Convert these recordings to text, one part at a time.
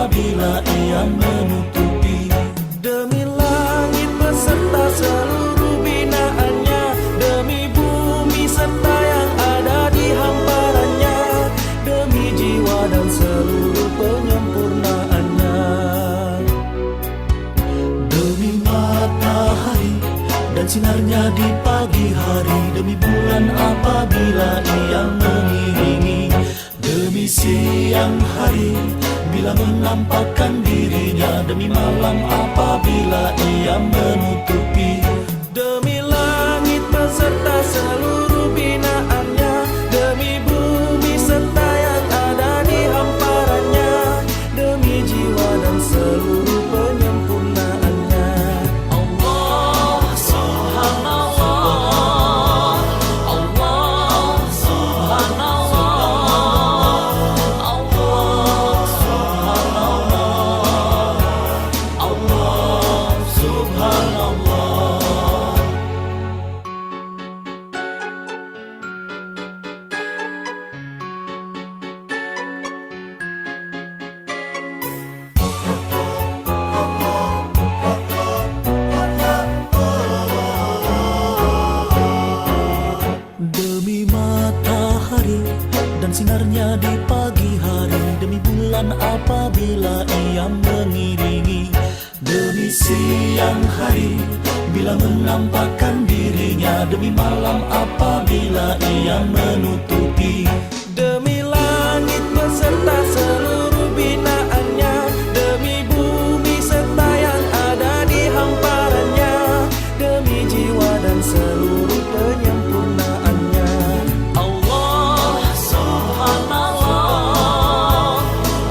apabila ia menutupi. Demi langit beserta seluruh binaannya, demi bumi serta yang ada di hamparannya, demi jiwa dan seluruh penyempurnaannya. Demi matahari dan sinarnya di pagi hari, demi bulan apabila ia mengiringi, demi siang hari bila menampakkan dirinya, demi malam apabila ia menutupi. Demi langit beserta seluruh binaannya, demi bumi serta yang ada di hamparannya, demi jiwa dan seluruh penyempurnaannya. Allah Subhanallah, Allah Subhanallah, Allah Subhanallah, Allah Subhanallah. Demi matahari dan sinarnya di pagi hari, demi bulan apabila ia mengiringi, demi siang hari bila menampakkan dirinya, demi malam apabila ia menutupi. Demi langit beserta seluruh binaannya, demi bumi serta yang ada di hamparannya, demi jiwa dan seluruh penyempurnaannya. Allah Subhanallah,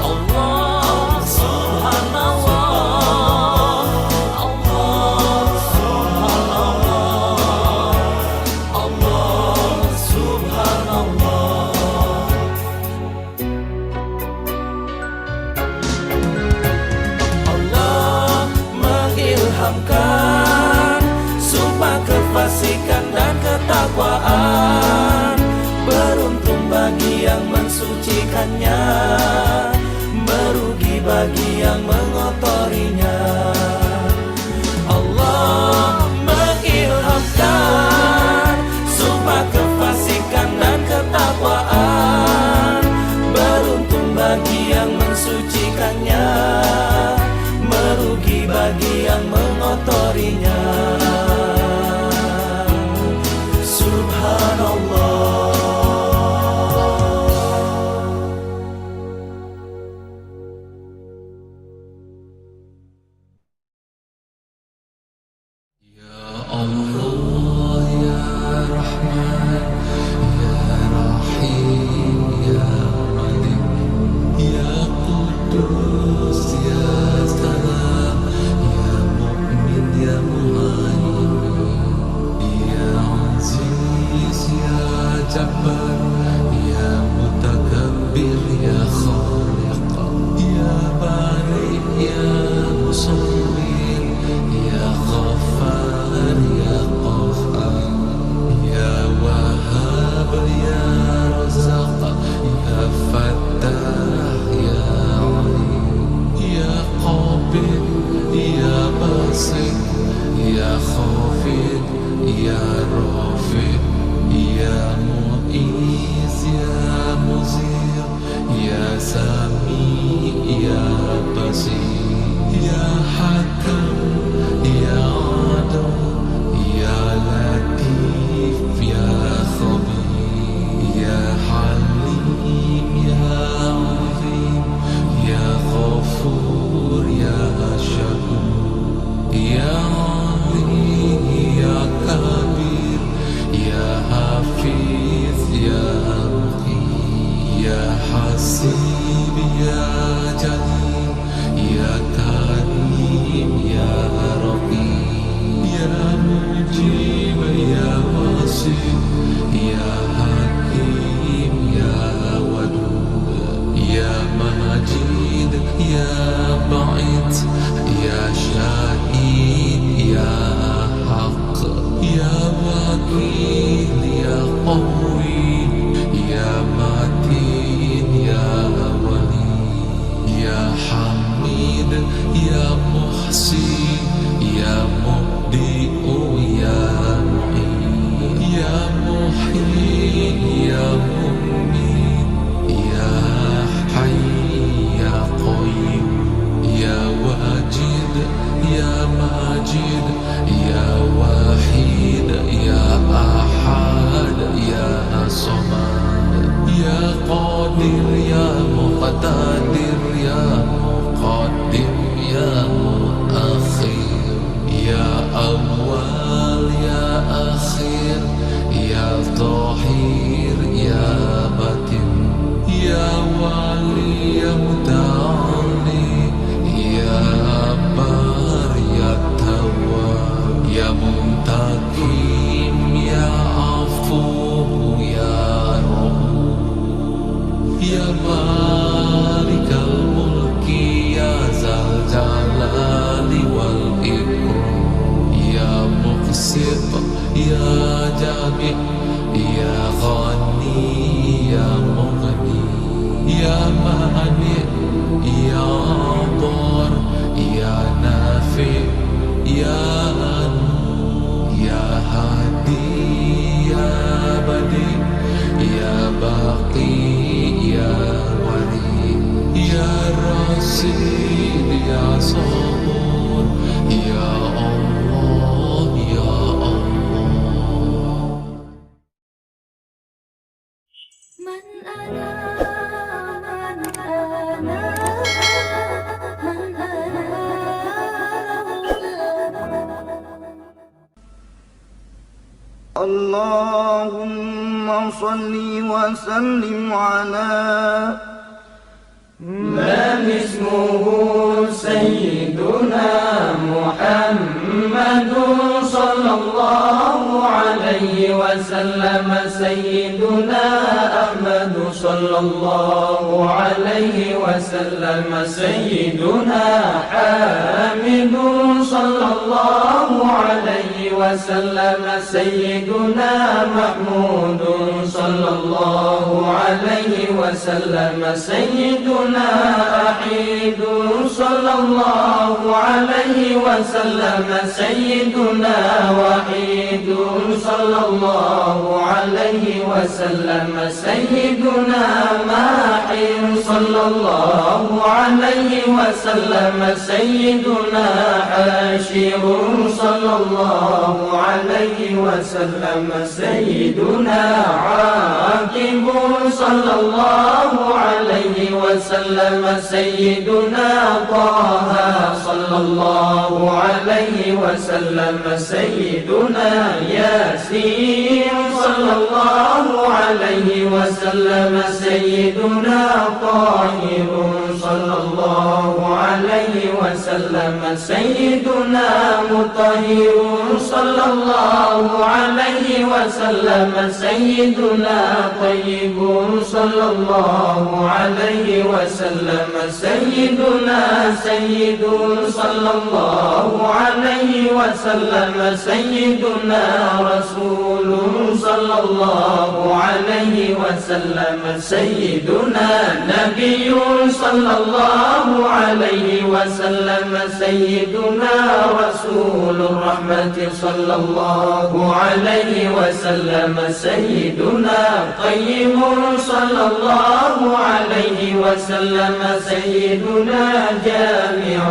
Allah Subhanallah, Allah Subhanallah, Allah Subhanallah. Allah mengilhamkan sumpah kefasikan dan ketakwaan, beruntung bagi yang mensucikannya, merugi bagi yang mengotorinya. Allah mengilhamkan sumpah kefasikan dan ketakwaan, beruntung bagi yang mensucikannya, merugi bagi yang mengotorinya. Subhanallah. Allah ya Rahman ya Rahim ya Malik ya Qudus ya Salam ya Mu'min ya Muhaimin ya Aziz ya Jabbar ya Mutakabbir ya Khaliq ya Bari ya Musawwir ya Ghaffar ya Qahhar ya Wahhab ya Razzaq ya Fattah ya Alim ya Qabid ya Basit ya Khafid ya Rafi' ya Mu'iz ya Muzir ya Sami ya Basir ya Hakam ya Adil ya Latif ya Khabir ya Halim ya Azim ya Ghafur ya Shakur ya Ali ya Kabir ya Hafiz ya Muqim ya Hasib ya Jalil ya Karim ya Raqib ya Mujib ya Wasit ya Hakim ya Wadud ya Majid ya Ba'id ya Syahid ya Haq ya Wakil ya Qawi ya Matin ya Wali Ya Hamid, Ya Muhsin, Ya Mubdi'u, Ya Mu'in, Ya Muhyin, Ya Mu'min, Ya Hayy, Ya Qayyum, Ya Wajid, Ya Majid, Ya Wahid, Ya Ahad, Ya Samad, Ya Qadir, Ya Muqtadir, Ya Muqaddim, Ya Muakhir, Ya Awwal, Ya Akhir, Ya Zahir, Ya Batin, Ya Wali, Ya Muta'ali, Ya Bar, Ya Tawwab, Ya Muntakim, Ya Afu, Ya Rabb, Ya Malikal Mulki, Ya Zal Jalali wal Ikram, Ya Muqsit, Ya Jami', Ya Ghani, Ya Mughni, Ya Mani', Ya Dar, Ya Nafi', Ya Nur, Ya Hadi, Ya Badi, Ya Baqi, Ya Wali, Ya Rasid, Ya Sabur, Ya Allah, Ya Allah. من أنا من أنا من أنا اللهم صل وسلم على من اسمه سيدنا محمد صلى الله عليه وسلم سيدنا أحمد صلى الله عليه وسلم سيدنا حامد صلى الله عليه وسلم سيدنا محمود صلى الله عليه وسلم سيدنا أحيد صلى الله عليه وسلم سيدنا وحيد صلى الله عليه وسلم سيدنا ماحي صلى الله عليه وسلم سيدنا حاشر صلى الله عليه وسلم سيدنا عاقب صلى الله عليه وسلم سيدنا طه صلى الله عليه وسلم سيدنا ياسين صلى الله عليه وسلم سيدنا طاهر صلى الله عليه وسلم سيدنا مطهر صلى الله عليه وسلم سيدنا طيب صلى الله عليه وسلم سيدنا سيد صلى الله عليه وسلم سيدنا رسول صلى الله عليه وسلم سيدنا نبي صلى الله عليه وسلم سيدنا رسول الرحمة صلى الله عليه وسلم سيدنا قيم صلى الله عليه وسلم سيدنا جامع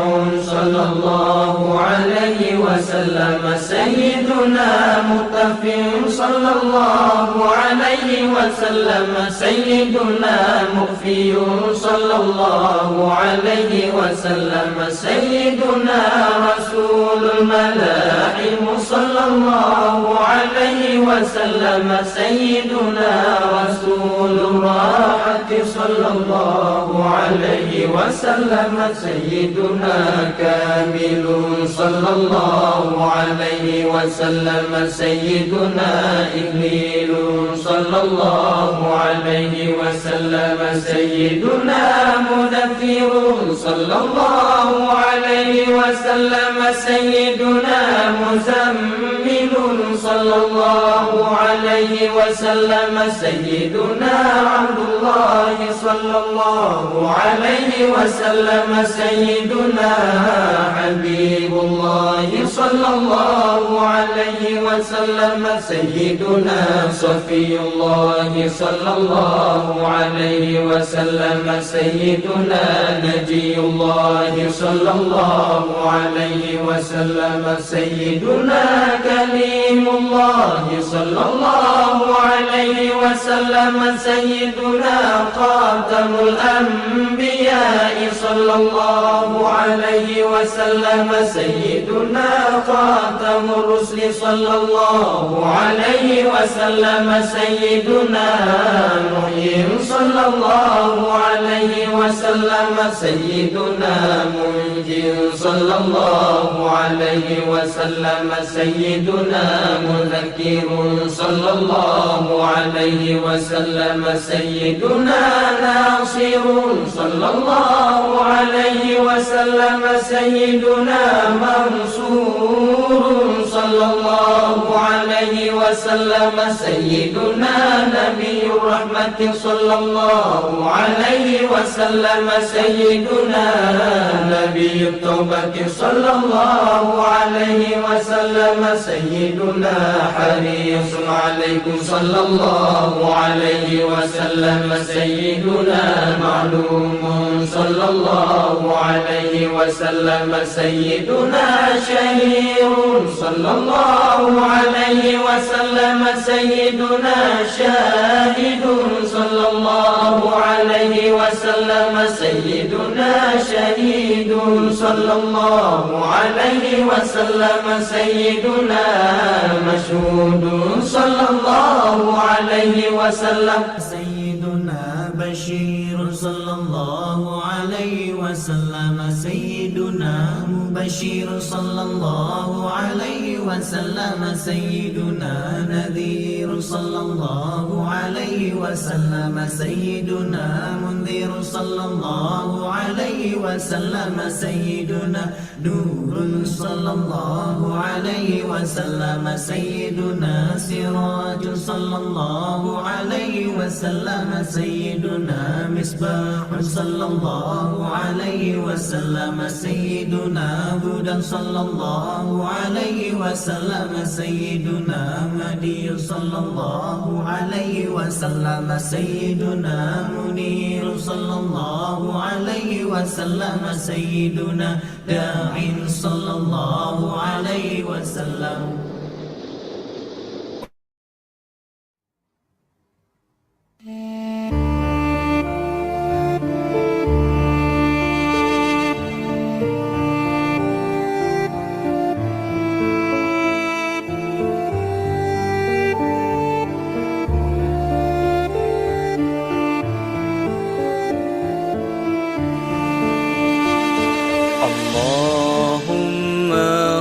صلى الله عليه وسلم سيدنا مطفي صلى الله عليه وسلم سيدنا مخفي صلى الله عليه وسلم سيدنا رسول الملاحم صلى الله عليه وسلم سيدنا رسول الراحة صلى الله عليه وسلم سيدنا كامل صلى الله عليه وسلم سيدنا إكليل صلى الله عليه وسلم سيدنا مدثر صلى الله عليه وسلم سيدنا مزمل صلى الله الله عليه وسلم سيدنا عبد الله صلى الله عليه وسلم سيدنا حبيب الله صلى الله عليه وسلم سيدنا صفي الله صلى الله عليه وسلم سيدنا نجي الله صلى الله عليه وسلم سيدنا كليم الله صلى الله عليه وسلم سيدنا خاتم الأنبياء صلى الله عليه وسلم سيدنا خاتم الرسل صلى الله عليه وسلم سيدنا نوح صلى الله عليه وسلم سيدنا منجي صلى الله عليه وسلم سيدنا مذكر صلى الله عليه وسلم سيدنا ناصر صلى الله عليه وسلم سيدنا منصور صلى الله عليه وسلم سيدنا نبي الرحمة صلى الله عليه وسلم سيدنا نبي التوبة صلى الله عليه وسلم سيدنا حريص عليكم صلى الله عليه وسلم سيدنا معلوم صلى الله عليه وسلم سيدنا شهير صلى الله عليه وسلم سيدنا شاهد صلى الله عليه وسلم سيدنا شهيد صلى الله عليه وسلم سيدنا مشهود صلى الله عليه وسلم سيدنا بشير صلى الله عليه وسلم سيدنا مبشر صلى الله عليه وسلم سيدنا نذير صلى الله عليه وسلم سيدنا منذر صلى الله عليه وسلم سيدنا نور صلى الله عليه وسلم سيدنا سراج صلى الله عليه وسلم سيدنا مصباح صلى الله عليه وسلم سيدنا هدى صلى الله عليه وسلم سيدنا مهدي صلى الله عليه وسلم سيدنا منير صلى الله عليه وسلم سيدنا داع صلى الله عليه وسلم.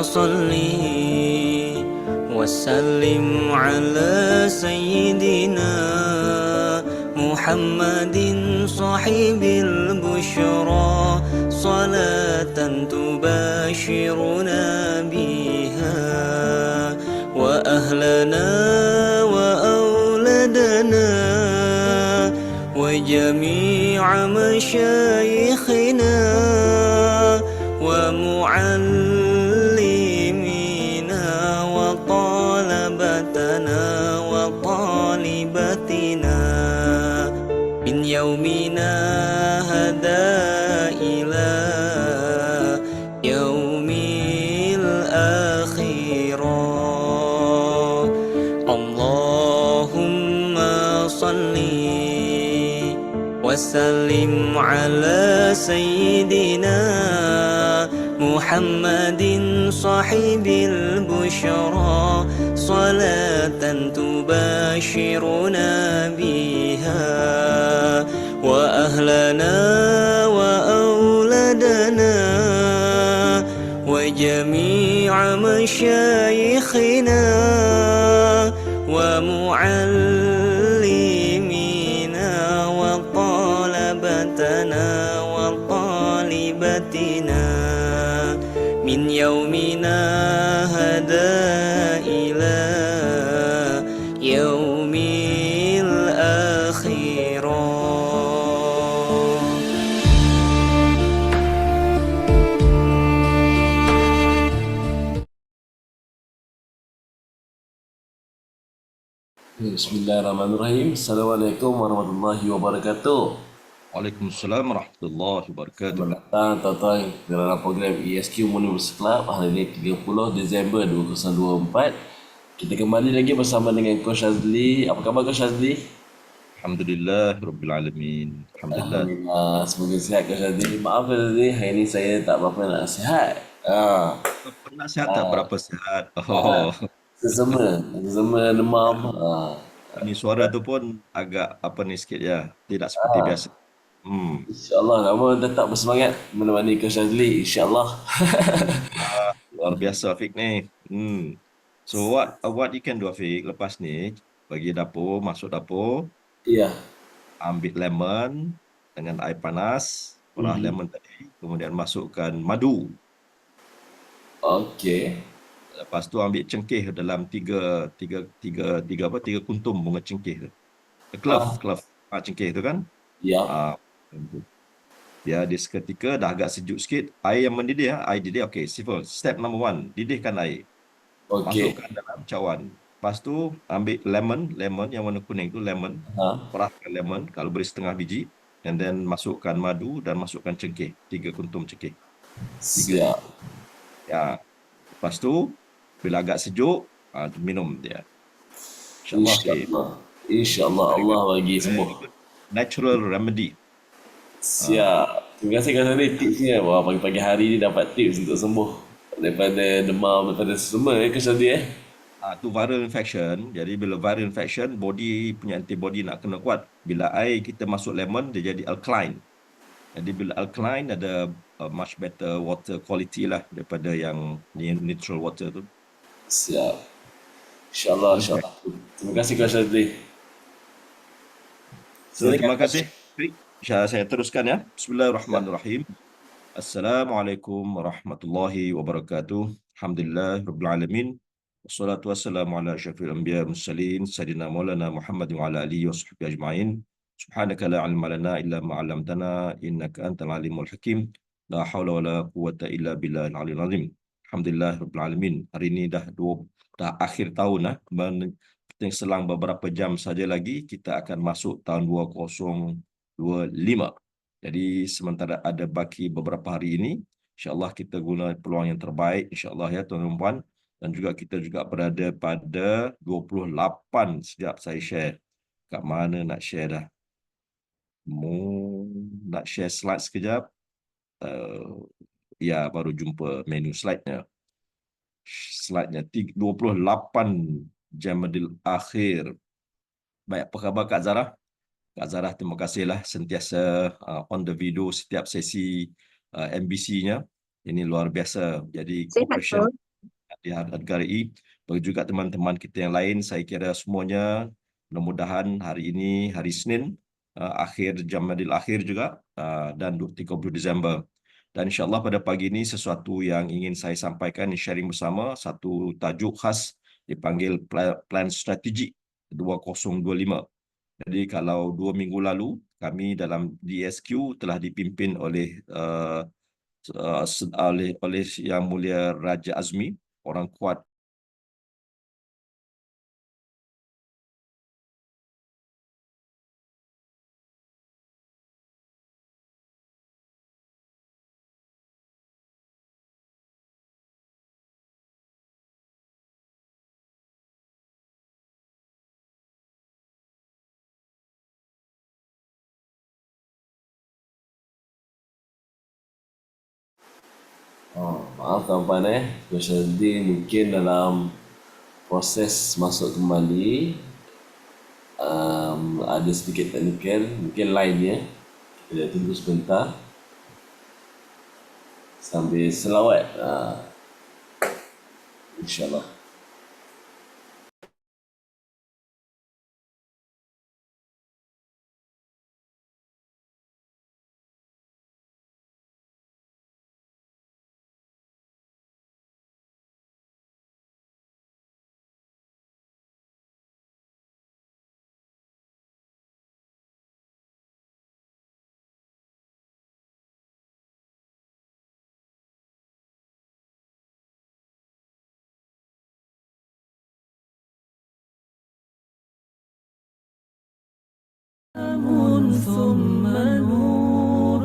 صل وسلم على سيدنا محمد صاحب البشرى صلاة تباشرنا بها وأهلنا وأولادنا وجميع مشايخنا ومعلمينا وطلبتنا وطالباتنا من يومنا هذا إلى يوم الآخرة. اللهم صل وسلم على سيدنا محمد صاحب البشرى صلاة تباشرنا بها وأهلنا وأولادنا وجميع مشايخنا ومعلمينا وطلبتنا وطالباتنا من يومنا هذا إلى Bismillahirrahmanirrahim. Assalamualaikum warahmatullahi wabarakatuh. Waalaikumsalam warahmatullahi wabarakatuh. Selamat datang tuan-tuan dalam program ESQ Universe Club hari ini 30 Disember 2024. Kita kembali lagi bersama dengan Coach Azli. Apa khabar Coach Azli? Alhamdulillah Rabbil Alamin. Alhamdulillah. Alhamdulillah, semoga sihat Coach Azli. Maaf Coach Azli, hari ini saya tak berapa nak sihat. Pernah sihat tak berapa sihat? Oh, Sesama demam. ini suara tu pun agak apa ni sikit ya. Tidak seperti biasa. InsyaAllah kamu tetap bersemangat menemani Coach Azli, insyaAllah. Luar biasa Afiq ni. So what you can do Afiq lepas ni, pergi dapur, masuk dapur, Iya. ambil lemon dengan air panas, perah lemon tadi, kemudian masukkan madu. Okey. Lepas tu ambil cengkeh dalam tiga kuntum bunga cengkeh tu. Clove. Cengkeh tu kan. Ya. Biar dia seketika dah agak sejuk sikit. Air yang mendidih, air didih. Okay, simple. Step number 1, didihkan air. Okey. Masukkan dalam cawan. Lepas tu ambil lemon yang warna kuning tu, lemon. Perahkan lemon, kalau boleh setengah biji. And then masukkan madu dan masukkan cengkeh. 3 kuntum cengkeh. Siap. Ya. Lepas tu, bila agak sejuk, minum dia. InsyaAllah. InsyaAllah. InsyaAllah Allah bagi sembuh. Natural remedy. Siap. Terima kasih Kak Sadi tipsnya. Wah, pagi-pagi hari ni dapat tips untuk sembuh daripada demam, daripada semua Kak Sadi Tu viral infection. Jadi bila viral infection, body punya antibody nak kena kuat. Bila air kita masuk lemon, dia jadi alkaline. Jadi bila alkaline ada much better water quality lah daripada yang neutral water tu. Siap. InsyaAllah. Terima kasih Kak Sadi. So, terima kasih. Saya teruskan ya. Bismillahirrahmanirrahim. Assalamualaikum warahmatullahi wabarakatuh. Alhamdulillah Rabbil Alamin. Wassalatu wassalamu ala syafil anbiya mursalin Sayyidina Maulana Muhammad wa ala alihi wa sahbihi ajma'in. Subhanaka la ilma lana illa ma 'allamtana innaka antal alimul hakim. La haula wala quwwata illa billahil aliyil azim. Alhamdulillah Rabbil Alamin. Hari ini dah akhir tahun selang beberapa jam saja lagi kita akan masuk tahun 2025. Jadi sementara ada baki beberapa hari ini, insya-Allah kita guna peluang yang terbaik insya-Allah ya tuan-tuan dan puan, dan juga kita juga berada pada 28 sejak saya share. Kat mana nak share dah? Nak share slide sekejap. Ya, baru jumpa menu slide-nya. Slide-nya 28 Jamadil Akhir. Baik, apa khabar Kak Zarah? Kak Zarah, terima kasihlah sentiasa on the video setiap sesi MBC-nya. Ini luar biasa. Jadi cooperation dihargai. Bagi juga teman-teman kita yang lain, saya kira semuanya mudah-mudahan hari ini, hari Senin, akhir Jamadil Akhir juga, dan 30 Disember. Dan insyaAllah pada pagi ini sesuatu yang ingin saya sampaikan, sharing bersama, satu tajuk khas dipanggil Plan Strategik 2025. Jadi kalau 2 minggu lalu, kami dalam DSQ telah dipimpin oleh Yang Mulia Raja Azmi, orang kuat Maaf tuan-tuan Coach Azli mungkin dalam proses masuk kembali ada sedikit teknikal, mungkin line-nya. Kita tunggu sebentar sambil selawat. InsyaAllah. ثم نور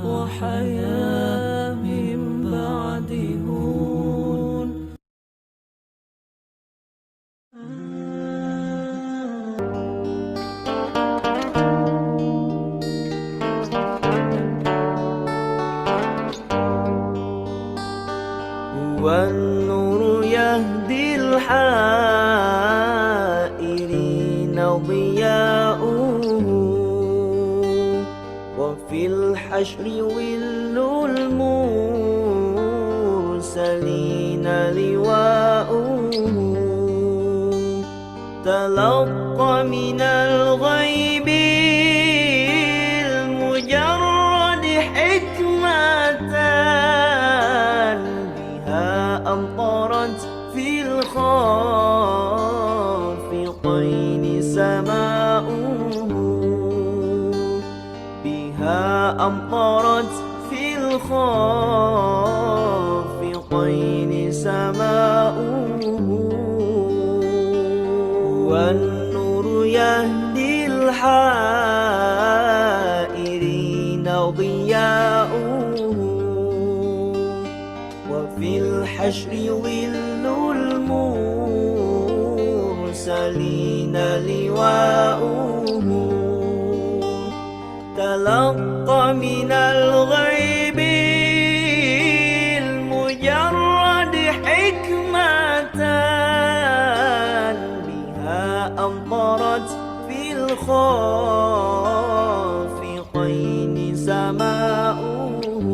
وحياة من بعد هون. والنور يهدي الحائرين ضياؤه وفي الحشر ظل المرسلين لواؤه تلقى من الغيب المجرد حكمة بها أمطرت في الخافقين سماؤه بها أمطرت في الخافقين سماؤه والنور يهدي الحائرين ضياؤه وفي الحشر ظل المرسلين لواؤه تلقى من الغيب المجرد حكمة بها أمطرت في الخافقين سماؤه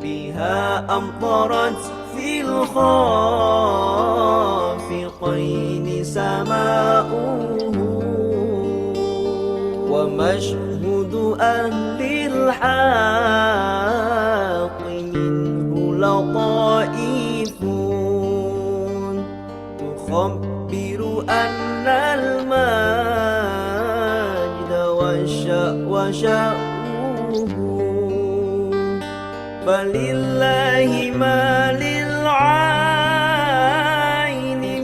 بها أمطرت في الخافقين سماؤه ومشهد أهل الحق منه لطائف تخبر أن المجد وشأوه فلله ما للعين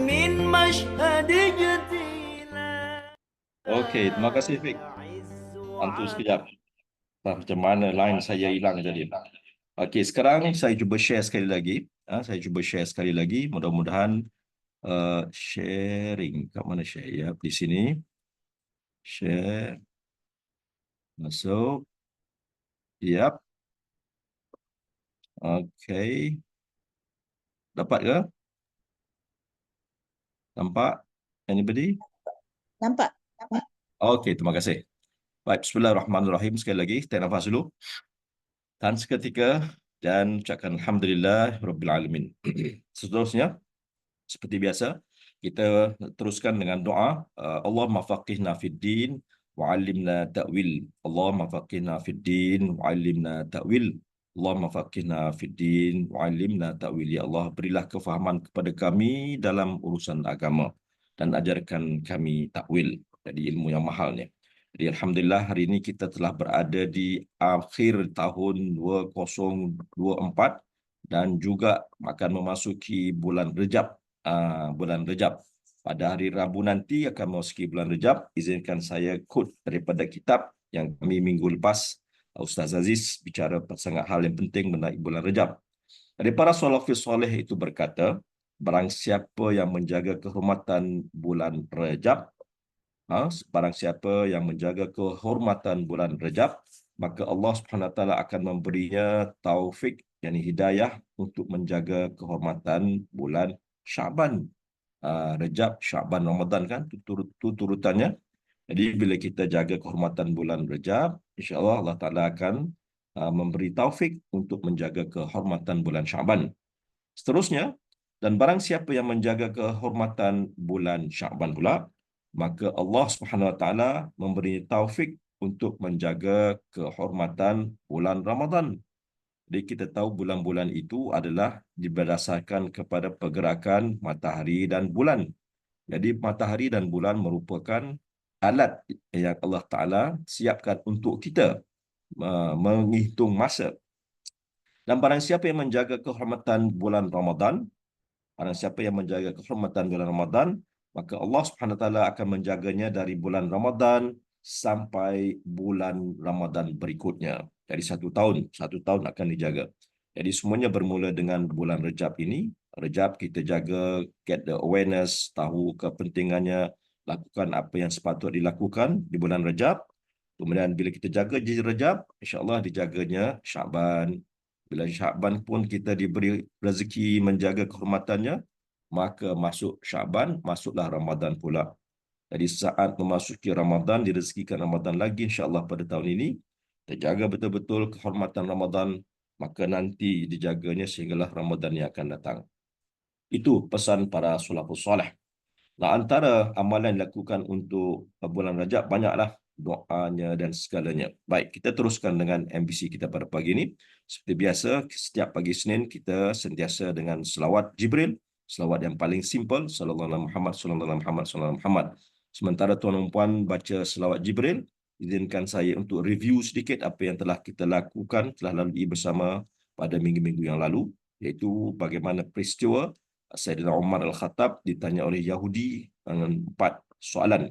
من مشهد اجتلال. Okey, terima kasih Fik. Bantu sekejap. Macam mana line saya hilang tadi. Okey, sekarang saya cuba share sekali lagi. Saya cuba share sekali lagi. Mudah-mudahan sharing. Kat mana share? Ya, di sini. Share. Masuk. Yap. Okey. Dapat ke? Nampak? Anybody? Nampak? Okey, terima kasih. Baik, bismillahirrahmanirrahim. Sekali lagi, tarik nafas dulu. Tahan seketika dan ucapkan Alhamdulillah Rabbil Alamin. Seterusnya, seperti biasa, kita teruskan dengan doa. Allahumma faqihna fid din wa 'allimna ta'wil. Allahumma faqihna fid din wa 'allimna ta'wil. Allahumma faqihna fid din wa 'allimna ta'wil. Ya Allah, berilah kefahaman kepada kami dalam urusan agama dan ajarkan kami takwil. Jadi ilmu yang mahal ni. Jadi Alhamdulillah hari ini kita telah berada di akhir tahun 2024 dan juga akan memasuki bulan Rejab. Bulan Rejab. Pada hari Rabu nanti akan memasuki bulan Rejab. Izinkan saya quote daripada kitab yang kami minggu lepas Ustaz Aziz bicara sangat hal yang penting mengenai bulan Rejab. Dari para salafus soleh itu berkata, barang siapa yang menjaga kehormatan bulan Rejab, barang siapa yang menjaga kehormatan bulan Rejab, maka Allah Subhanahu Wa Taala akan memberinya taufik, yakni hidayah untuk menjaga kehormatan bulan Syaban. Rejab, Syaban, Ramadan kan turutannya. Jadi bila kita jaga kehormatan bulan Rejab, insya-Allah Allah Taala akan memberi taufik untuk menjaga kehormatan bulan Syaban. Seterusnya, dan barang siapa yang menjaga kehormatan bulan Syaban pula, maka Allah Subhanahu Wa Taala memberi taufik untuk menjaga kehormatan bulan Ramadan. Jadi kita tahu bulan-bulan itu adalah berdasarkan kepada pergerakan matahari dan bulan. Jadi matahari dan bulan merupakan alat yang Allah Taala siapkan untuk kita menghitung masa. Dan barang siapa yang menjaga kehormatan bulan Ramadan, barang siapa yang menjaga kehormatan bulan Ramadan, maka Allah Subhanahu Wa Taala akan menjaganya dari bulan Ramadan sampai bulan Ramadan berikutnya. Jadi satu tahun akan dijaga. Jadi semuanya bermula dengan bulan Rejab ini. Rejab kita jaga, get the awareness, tahu kepentingannya, lakukan apa yang sepatutnya dilakukan di bulan Rejab. Kemudian bila kita jaga di Rejab, insya-Allah dijaganya Syaban. Bila Syaban pun kita diberi rezeki menjaga kehormatannya, maka masuk Syaban, masuklah Ramadan pula. Jadi saat memasuki Ramadan, direzekikan Ramadan lagi insya-Allah pada tahun ini, terjaga betul-betul kehormatan Ramadan, maka nanti dijaganya sehinggalah Ramadan yang akan datang. Itu pesan para salafus salih. Nah, antara amalan yang dilakukan untuk bulan Rajab banyaklah doanya dan segalanya. Baik, kita teruskan dengan MBC kita pada pagi ini. Seperti biasa, setiap pagi Senin kita sentiasa dengan selawat Jibril, selawat yang paling simple, sallallahu alaihi Muhammad, sallallahu alaihi Muhammad, sallallahu alaihi Muhammad. Sementara tuan dan puan baca selawat Jibril, izinkan saya untuk review sedikit apa yang telah kita lakukan, telah lalui bersama pada minggu-minggu yang lalu, iaitu bagaimana peristiwa Sayyidina Umar Al-Khattab ditanya oleh Yahudi dengan 4 soalan.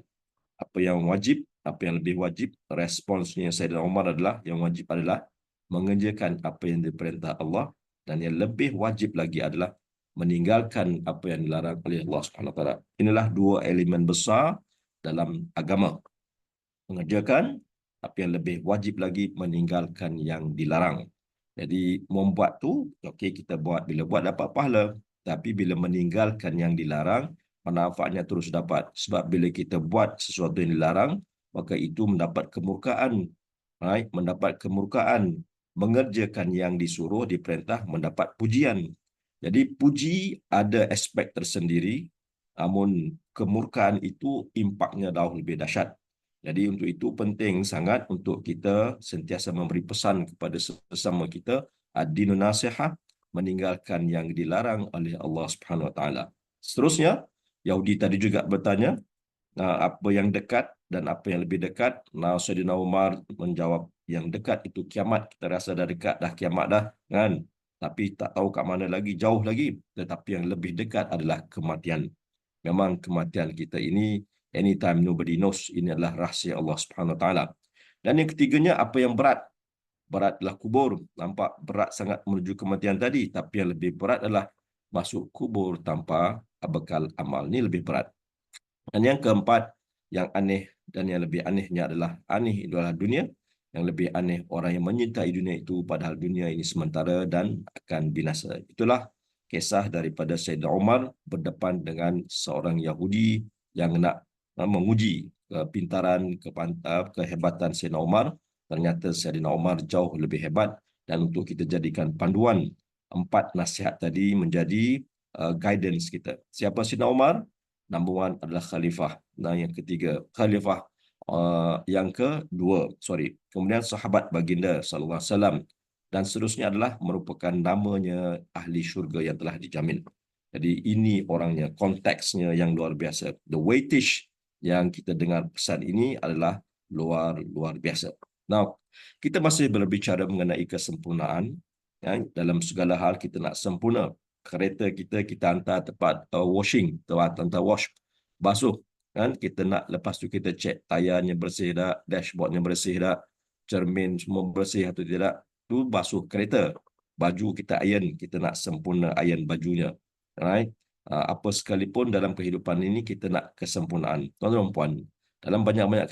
Apa yang wajib, apa yang lebih wajib? Responsnya Sayyidina Umar adalah, yang wajib adalah mengerjakan apa yang diperintah Allah, dan yang lebih wajib lagi adalah meninggalkan apa yang dilarang oleh Allah Subhanahu Wa Taala. Inilah 2 elemen besar dalam agama. Mengerjakan apa yang lebih wajib lagi, meninggalkan yang dilarang. Jadi membuat tu, okey kita buat, bila buat dapat pahala. Tapi bila meninggalkan yang dilarang, manfaatnya terus dapat. Sebab bila kita buat sesuatu yang dilarang, maka itu mendapat kemurkaan. Right? Mendapat kemurkaan. Mengerjakan yang disuruh, diperintah, mendapat pujian. Jadi puji ada aspek tersendiri, namun kemurkaan itu impaknya jauh lebih dahsyat. Jadi untuk itu penting sangat untuk kita sentiasa memberi pesan kepada sesama kita, ad-dinun nasihah, meninggalkan yang dilarang oleh Allah Subhanahu Wa Taala. Seterusnya, Yahudi tadi juga bertanya, apa yang dekat dan apa yang lebih dekat? Sayyidina Umar menjawab, yang dekat itu kiamat. Kita rasa dah dekat, dah kiamat dah, kan? Tapi tak tahu kat mana lagi, jauh lagi. Tetapi yang lebih dekat adalah kematian. Memang kematian kita ini, anytime nobody knows. Ini adalah rahsia Allah Subhanahu Wa Taala. Dan yang ketiganya, apa yang berat? Berat adalah kubur. Nampak berat sangat menuju kematian tadi. Tapi yang lebih berat adalah masuk kubur tanpa bekal amal. Ini lebih berat. Dan yang keempat, yang aneh dan yang lebih anehnya adalah, aneh adalah dunia. Yang lebih aneh, orang yang menyintai dunia itu, padahal dunia ini sementara dan akan binasa. Itulah kisah daripada Sayyidina Umar berdepan dengan seorang Yahudi yang nak menguji kepintaran, kehebatan Sayyidina Umar. Ternyata Sayyidina Umar jauh lebih hebat, dan untuk kita jadikan panduan 4 nasihat tadi menjadi guidance kita. Siapa Sayyidina Umar? Number 1 adalah khalifah. Nah, yang ketiga khalifah, yang kedua, kemudian sahabat baginda sallallahu alaihi wasallam, dan seterusnya adalah merupakan namanya ahli syurga yang telah dijamin. Jadi ini orangnya, konteksnya yang luar biasa. The weightage yang kita dengar pesan ini adalah luar biasa. Now, kita masih berbicara mengenai kesempurnaan. Ya, dalam segala hal kita nak sempurna. Kereta kita hantar tempat washing, tempat hantar wash, basuh. Kan? Kita nak, lepas tu kita cek tayarnya bersih tak, dashboardnya bersih tak, cermin semua bersih atau tidak. Tu basuh kereta. Baju kita iron, kita nak sempurna iron bajunya. Right? Apa sekalipun dalam kehidupan ini kita nak kesempurnaan. Tuan-tuan dan puan, dalam banyak-banyak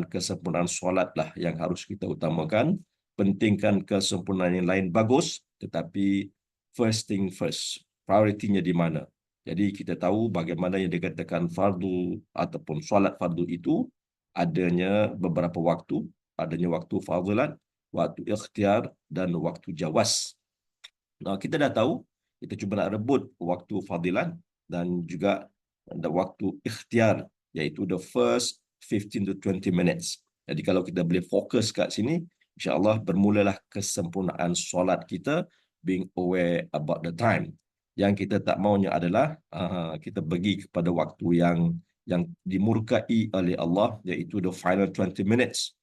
kesempurnaan solatlah yang harus kita utamakan. Pentingkan kesempurnaan yang lain bagus, tetapi first thing first, prioritinya di mana. Jadi kita tahu bagaimana yang dikatakan fardu ataupun solat fardu itu adanya beberapa waktu, adanya waktu fadilat, waktu ikhtiar dan waktu jawas. Nah, kita dah tahu, kita cuba nak rebut waktu fadilat dan juga ada waktu ikhtiar, iaitu the first 15 to 20 minutes. Jadi kalau kita boleh fokus kat sini, insya-Allah bermulalah kesempurnaan solat kita, being aware about the time. Yang kita tak maunya adalah kita pergi kepada waktu yang dimurkai oleh Allah, iaitu the final 20 minutes.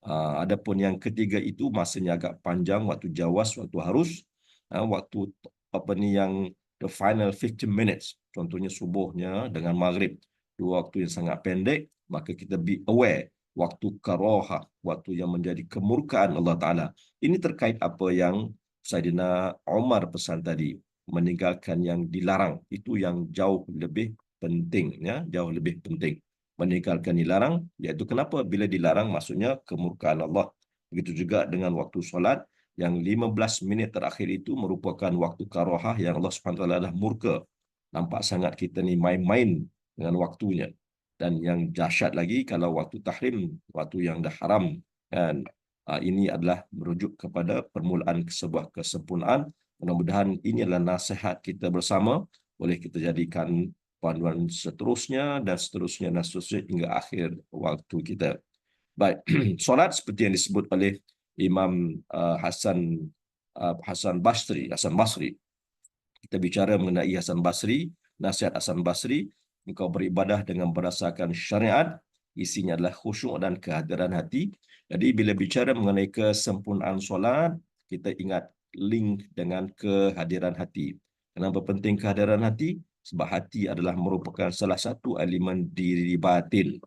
Adapun yang ketiga itu masanya agak panjang, waktu jawas, waktu harus, waktu yang the final 15 minutes, contohnya subuhnya dengan maghrib. dua waktu yang sangat pendek, maka kita be aware waktu karaha, waktu yang menjadi kemurkaan Allah Ta'ala. Ini terkait apa yang Saidina Umar pesan tadi, meninggalkan yang dilarang. Itu yang jauh lebih penting, ya, jauh lebih penting. Meninggalkan dilarang, iaitu kenapa? Bila dilarang, maksudnya kemurkaan Allah. Begitu juga dengan waktu solat, yang 15 minit terakhir itu merupakan waktu karaha yang Allah SWT dah murka. Nampak sangat kita ni main-main dengan waktunya. Dan yang dahsyat lagi kalau waktu tahrim, waktu yang dah haram. Dan ini adalah merujuk kepada permulaan sebuah kesempurnaan. Mudah-mudahan ini adalah nasihat kita bersama. Boleh kita jadikan panduan seterusnya dan seterusnya dan seterusnya hingga akhir waktu kita. Baik, solat seperti yang disebut oleh Imam Hasan Basri. Kita bicara mengenai Hasan Basri, nasihat Hasan Basri, engkau beribadah dengan berdasarkan syariat, isinya adalah khusyuk dan kehadiran hati. Jadi bila bicara mengenai kesempurnaan solat, kita ingat link dengan kehadiran hati. Kenapa penting kehadiran hati? Sebab hati adalah merupakan salah satu elemen diri batin.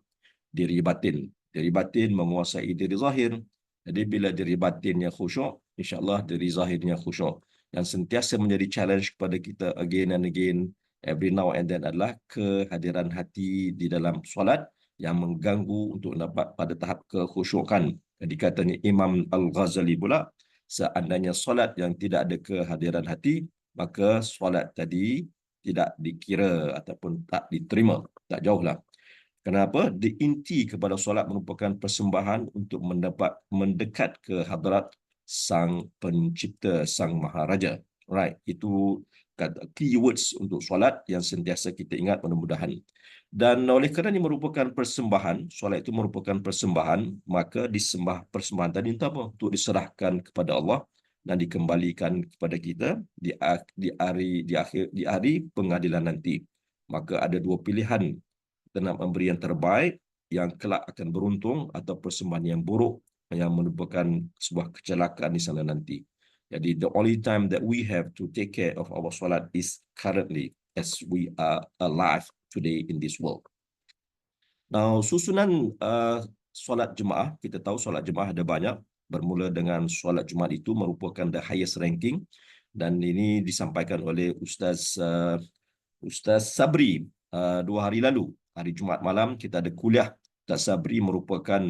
Diri batin menguasai diri zahir. Jadi bila diri batinnya khusyuk, insya-Allah diri zahirnya khusyuk. Yang sentiasa menjadi challenge kepada kita again and again, every now and then adalah kehadiran hati di dalam solat yang mengganggu untuk dapat pada tahap kekhusyukan. Jadi katanya Imam Al-Ghazali pula, seandainya solat yang tidak ada kehadiran hati, maka solat tadi tidak dikira ataupun tak diterima. Tak jauhlah. Kenapa? Diinti kepada solat merupakan persembahan untuk mendekat ke hadrat Sang Pencipta, Sang Maharaja. Right, itu keywords untuk solat yang sentiasa kita ingat mudah-mudahan. Dan oleh kerana ini merupakan persembahan, solat itu merupakan persembahan, maka persembahan tadi itu apa? Untuk diserahkan kepada Allah dan dikembalikan kepada kita di hari pengadilan nanti. Maka ada dua pilihan. Kita nak memberi yang terbaik yang kelak akan beruntung atau persembahan yang buruk yang merupakan sebuah kecelakaan di sana nanti. Jadi the only time that we have to take care of our solat is currently as we are alive today in this world. Now susunan solat jemaah, kita tahu solat jemaah ada banyak, bermula dengan solat Jumaat itu merupakan the highest ranking dan ini disampaikan oleh Ustaz Sabri 2 hari lalu. Hari Jumaat malam kita ada kuliah. Ustaz Sabri merupakan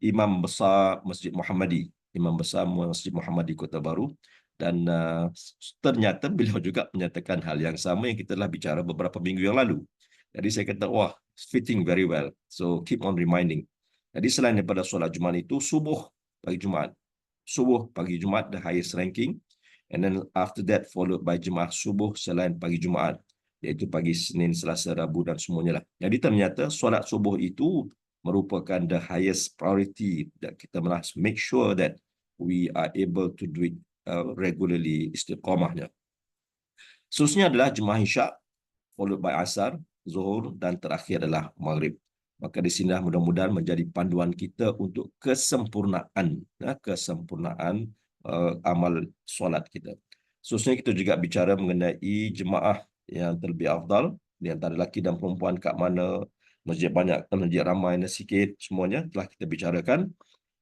Imam Besar Masjid Muhammadi, Imam Besar Masjid Muhammadi Kota Baru, dan ternyata beliau juga menyatakan hal yang sama yang kita telah bicara beberapa minggu yang lalu. Jadi saya kata, wah, fitting very well. So keep on reminding. Jadi selain daripada solat Jumaat itu, subuh pagi Jumaat. Subuh pagi Jumaat the highest ranking. And then after that followed by jemaah subuh selain pagi Jumaat, iaitu pagi Senin, Selasa, Rabu dan semuanya lah. Jadi ternyata solat subuh itu merupakan the highest priority that kita must make sure that we are able to do it regularly, istiqamahnya. Seterusnya adalah jemaah Isyak, followed by Asar, Zuhur dan terakhir adalah Maghrib. Maka di sini mudah-mudahan menjadi panduan kita untuk kesempurnaan amal solat kita. Seterusnya kita juga bicara mengenai jemaah yang terlebih afdal di antara lelaki dan perempuan, kat mana masjid banyak, masjid ramai dan sikit, semuanya telah kita bicarakan.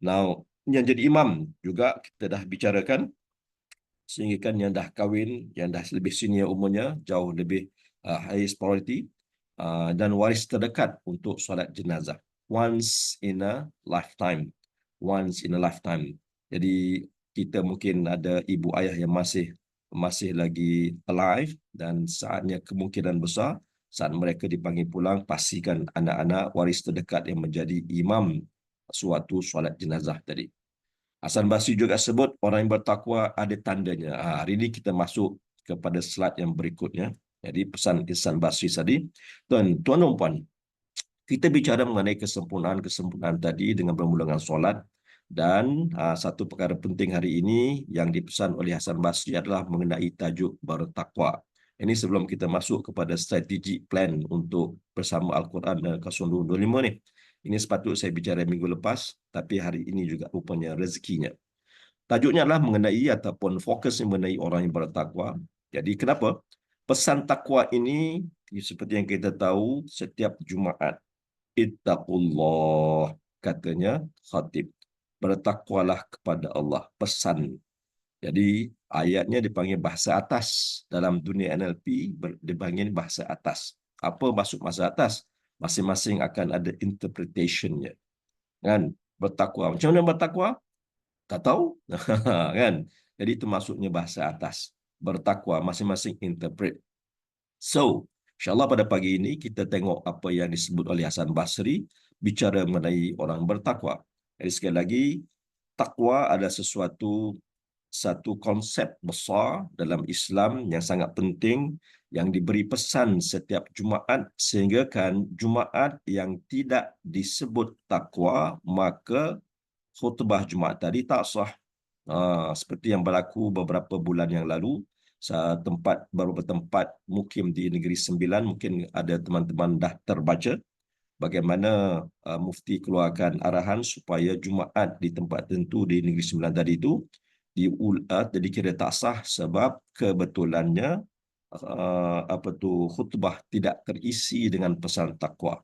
Now, yang jadi imam juga kita dah bicarakan, sehingga kan yang dah kahwin, yang dah lebih senior umurnya, jauh lebih highest priority, dan waris terdekat untuk solat jenazah. Once in a lifetime. Jadi kita mungkin ada ibu ayah yang masih lagi alive dan saatnya kemungkinan besar saat mereka dipanggil pulang, pastikan anak-anak waris terdekat yang menjadi imam suatu solat jenazah tadi. Hasan Basri juga sebut orang yang bertakwa ada tandanya. Hari ini kita masuk kepada slide yang berikutnya. Jadi pesan Hasan Basri tadi, tuan dan puan, kita bicara mengenai kesempurnaan tadi dengan bermula dengan solat. Dan satu perkara penting hari ini yang dipesan oleh Hasan Basri adalah mengenai tajuk bertakwa. Ini sebelum kita masuk kepada strategic plan untuk bersama Al-Quran dan Kasum 225 ni. Ini sepatutnya saya bicara minggu lepas, tapi hari ini juga rupanya rezekinya. Tajuknya adalah mengenai ataupun fokus mengenai orang yang bertakwa. Jadi kenapa? Pesan takwa ini seperti yang kita tahu setiap Jumaat. Ittaqullah, katanya khatib. Bertakwalah kepada Allah. Pesan. Jadi ayatnya dipanggil bahasa atas. Dalam dunia NLP dipanggil bahasa atas. Apa maksud bahasa atas? Masing-masing akan ada interpretationnya. Kan? Bertakwa. Macam mana bertakwa? Tak tahu. Kan? Jadi itu maksudnya bahasa atas. Bertakwa, masing-masing interpret. So, insyaAllah pada pagi ini kita tengok apa yang disebut oleh Hasan Basri bicara mengenai orang bertakwa. Jadi sekali lagi, takwa adalah satu konsep besar dalam Islam yang sangat penting yang diberi pesan setiap Jumaat, sehingga kan Jumaat yang tidak disebut takwa, maka khutbah Jumaat tadi tak sah. Seperti yang berlaku beberapa bulan yang lalu, beberapa tempat mukim di Negeri Sembilan, mungkin ada teman-teman dah terbaca bagaimana mufti keluarkan arahan supaya Jumaat di tempat tertentu di Negeri Sembilan tadi itu jadi kira tak sah sebab kebetulannya khutbah tidak terisi dengan pesan takwa.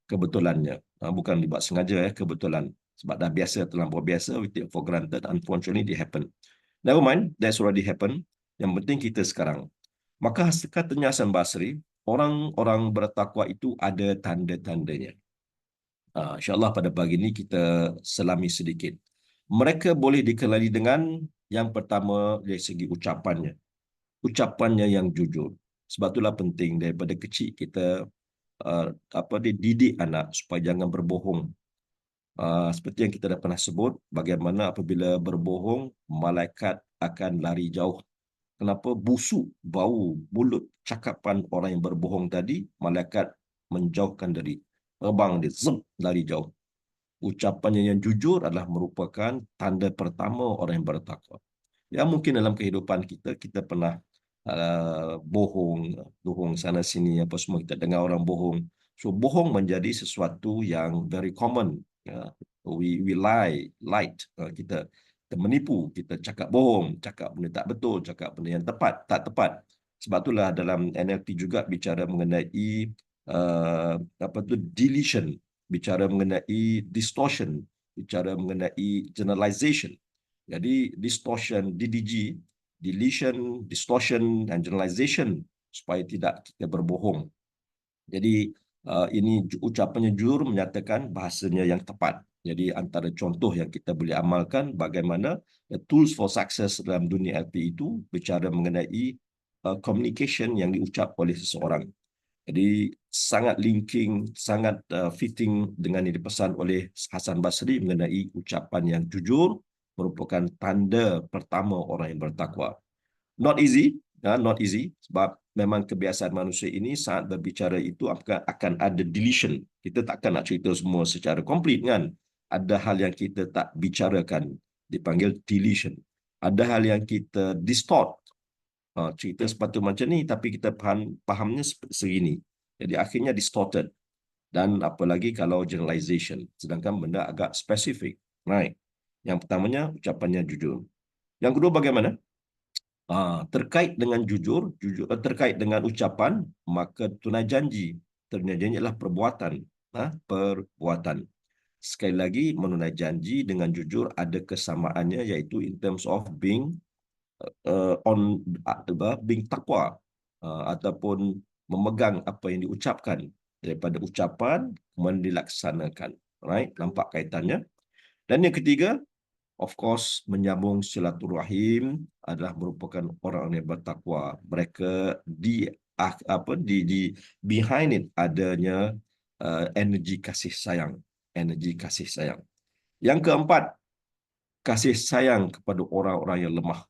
Kebetulannya, bukan dibuat sengaja, kebetulan. Sebab dah biasa, terlampau biasa, we take for granted, unfortunately it happen. Never mind, that's already happened. Yang penting kita sekarang. Maka katanya Hasan Basri, orang-orang bertakwa itu ada tanda-tandanya. InsyaAllah pada pagi ini kita selami sedikit. Mereka boleh dikenali dengan yang pertama dari segi ucapannya. Ucapannya yang jujur. Sebab itulah penting daripada kecil kita dididik anak supaya jangan berbohong. Seperti yang kita dah pernah sebut, bagaimana apabila berbohong, malaikat akan lari jauh. Kenapa? Busuk bau mulut cakapan orang yang berbohong tadi, malaikat menjauhkan dari terbang dia, lari jauh. Ucapannya yang jujur adalah merupakan tanda pertama orang yang bertakwa. Ya, mungkin dalam kehidupan kita pernah bohong sana sini, apa semua kita dengar orang bohong. So bohong menjadi sesuatu yang very common. We light, kita menipu, kita cakap bohong, cakap benda tak betul, cakap benda yang tepat, tak tepat. Sebab itulah dalam NLP juga bicara mengenai deletion, bicara mengenai distortion, bicara mengenai generalization. Jadi distortion, DDG, deletion, distortion dan generalization, supaya tidak kita berbohong. Jadi ini ucapannya jujur menyatakan bahasanya yang tepat. Jadi antara contoh yang kita boleh amalkan bagaimana tools for success dalam dunia LP itu bicara mengenai communication yang diucap oleh seseorang. Jadi sangat linking, sangat fitting dengan yang dipesan oleh Hasan Basri mengenai ucapan yang jujur merupakan tanda pertama orang yang bertakwa. Not easy, not easy sebab memang kebiasaan manusia ini saat berbicara itu akan ada deletion. Kita takkan nak cerita semua secara komplit kan. Ada hal yang kita tak bicarakan, dipanggil deletion. Ada hal yang kita distort. Cerita sepatutnya macam ni tapi kita fahamnya segini. Jadi akhirnya distorted. Dan apalagi kalau generalization, sedangkan benda agak spesifik. Right. Yang pertamanya ucapannya jujur. Yang kedua bagaimana? Terkait dengan jujur, terkait dengan ucapan, maka tunai janji. Tunai janji adalah perbuatan. Perbuatan. Sekali lagi, menunai janji dengan jujur ada kesamaannya, iaitu in terms of being takwa, ataupun memegang apa yang diucapkan. Daripada ucapan, kemudian dilaksanakan. Right? Nampak kaitannya. Dan yang ketiga, of course, menyambung silaturahim adalah merupakan orang yang bertakwa. Mereka behind it adanya energi kasih sayang. Energi kasih sayang. Yang keempat, kasih sayang kepada orang-orang yang lemah.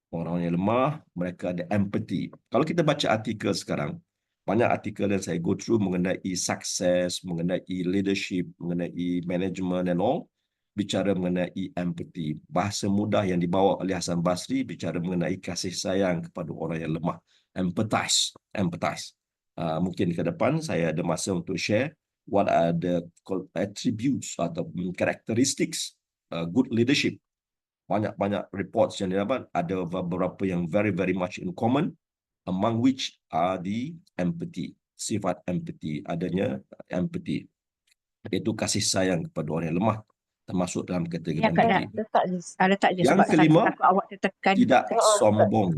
Orang yang lemah, mereka ada empathy. Kalau kita baca artikel sekarang, banyak artikel yang saya go through mengenai success, mengenai leadership, mengenai management and all, bicara mengenai empathy. Bahasa mudah yang dibawa oleh Hasan Basri bicara mengenai kasih sayang kepada orang yang lemah. Empathize. Mungkin ke depan saya ada masa untuk share what are the attributes atau characteristics good leadership. Banyak-banyak reports yang didapat, ada beberapa yang very much in common, among which are the empathy. Sifat empathy, adanya empathy, iaitu kasih sayang kepada orang yang lemah, termasuk dalam kategori Ya, Kak, empathy. letak je Yang sebab kelima, takut awak tertekan. tidak sombong.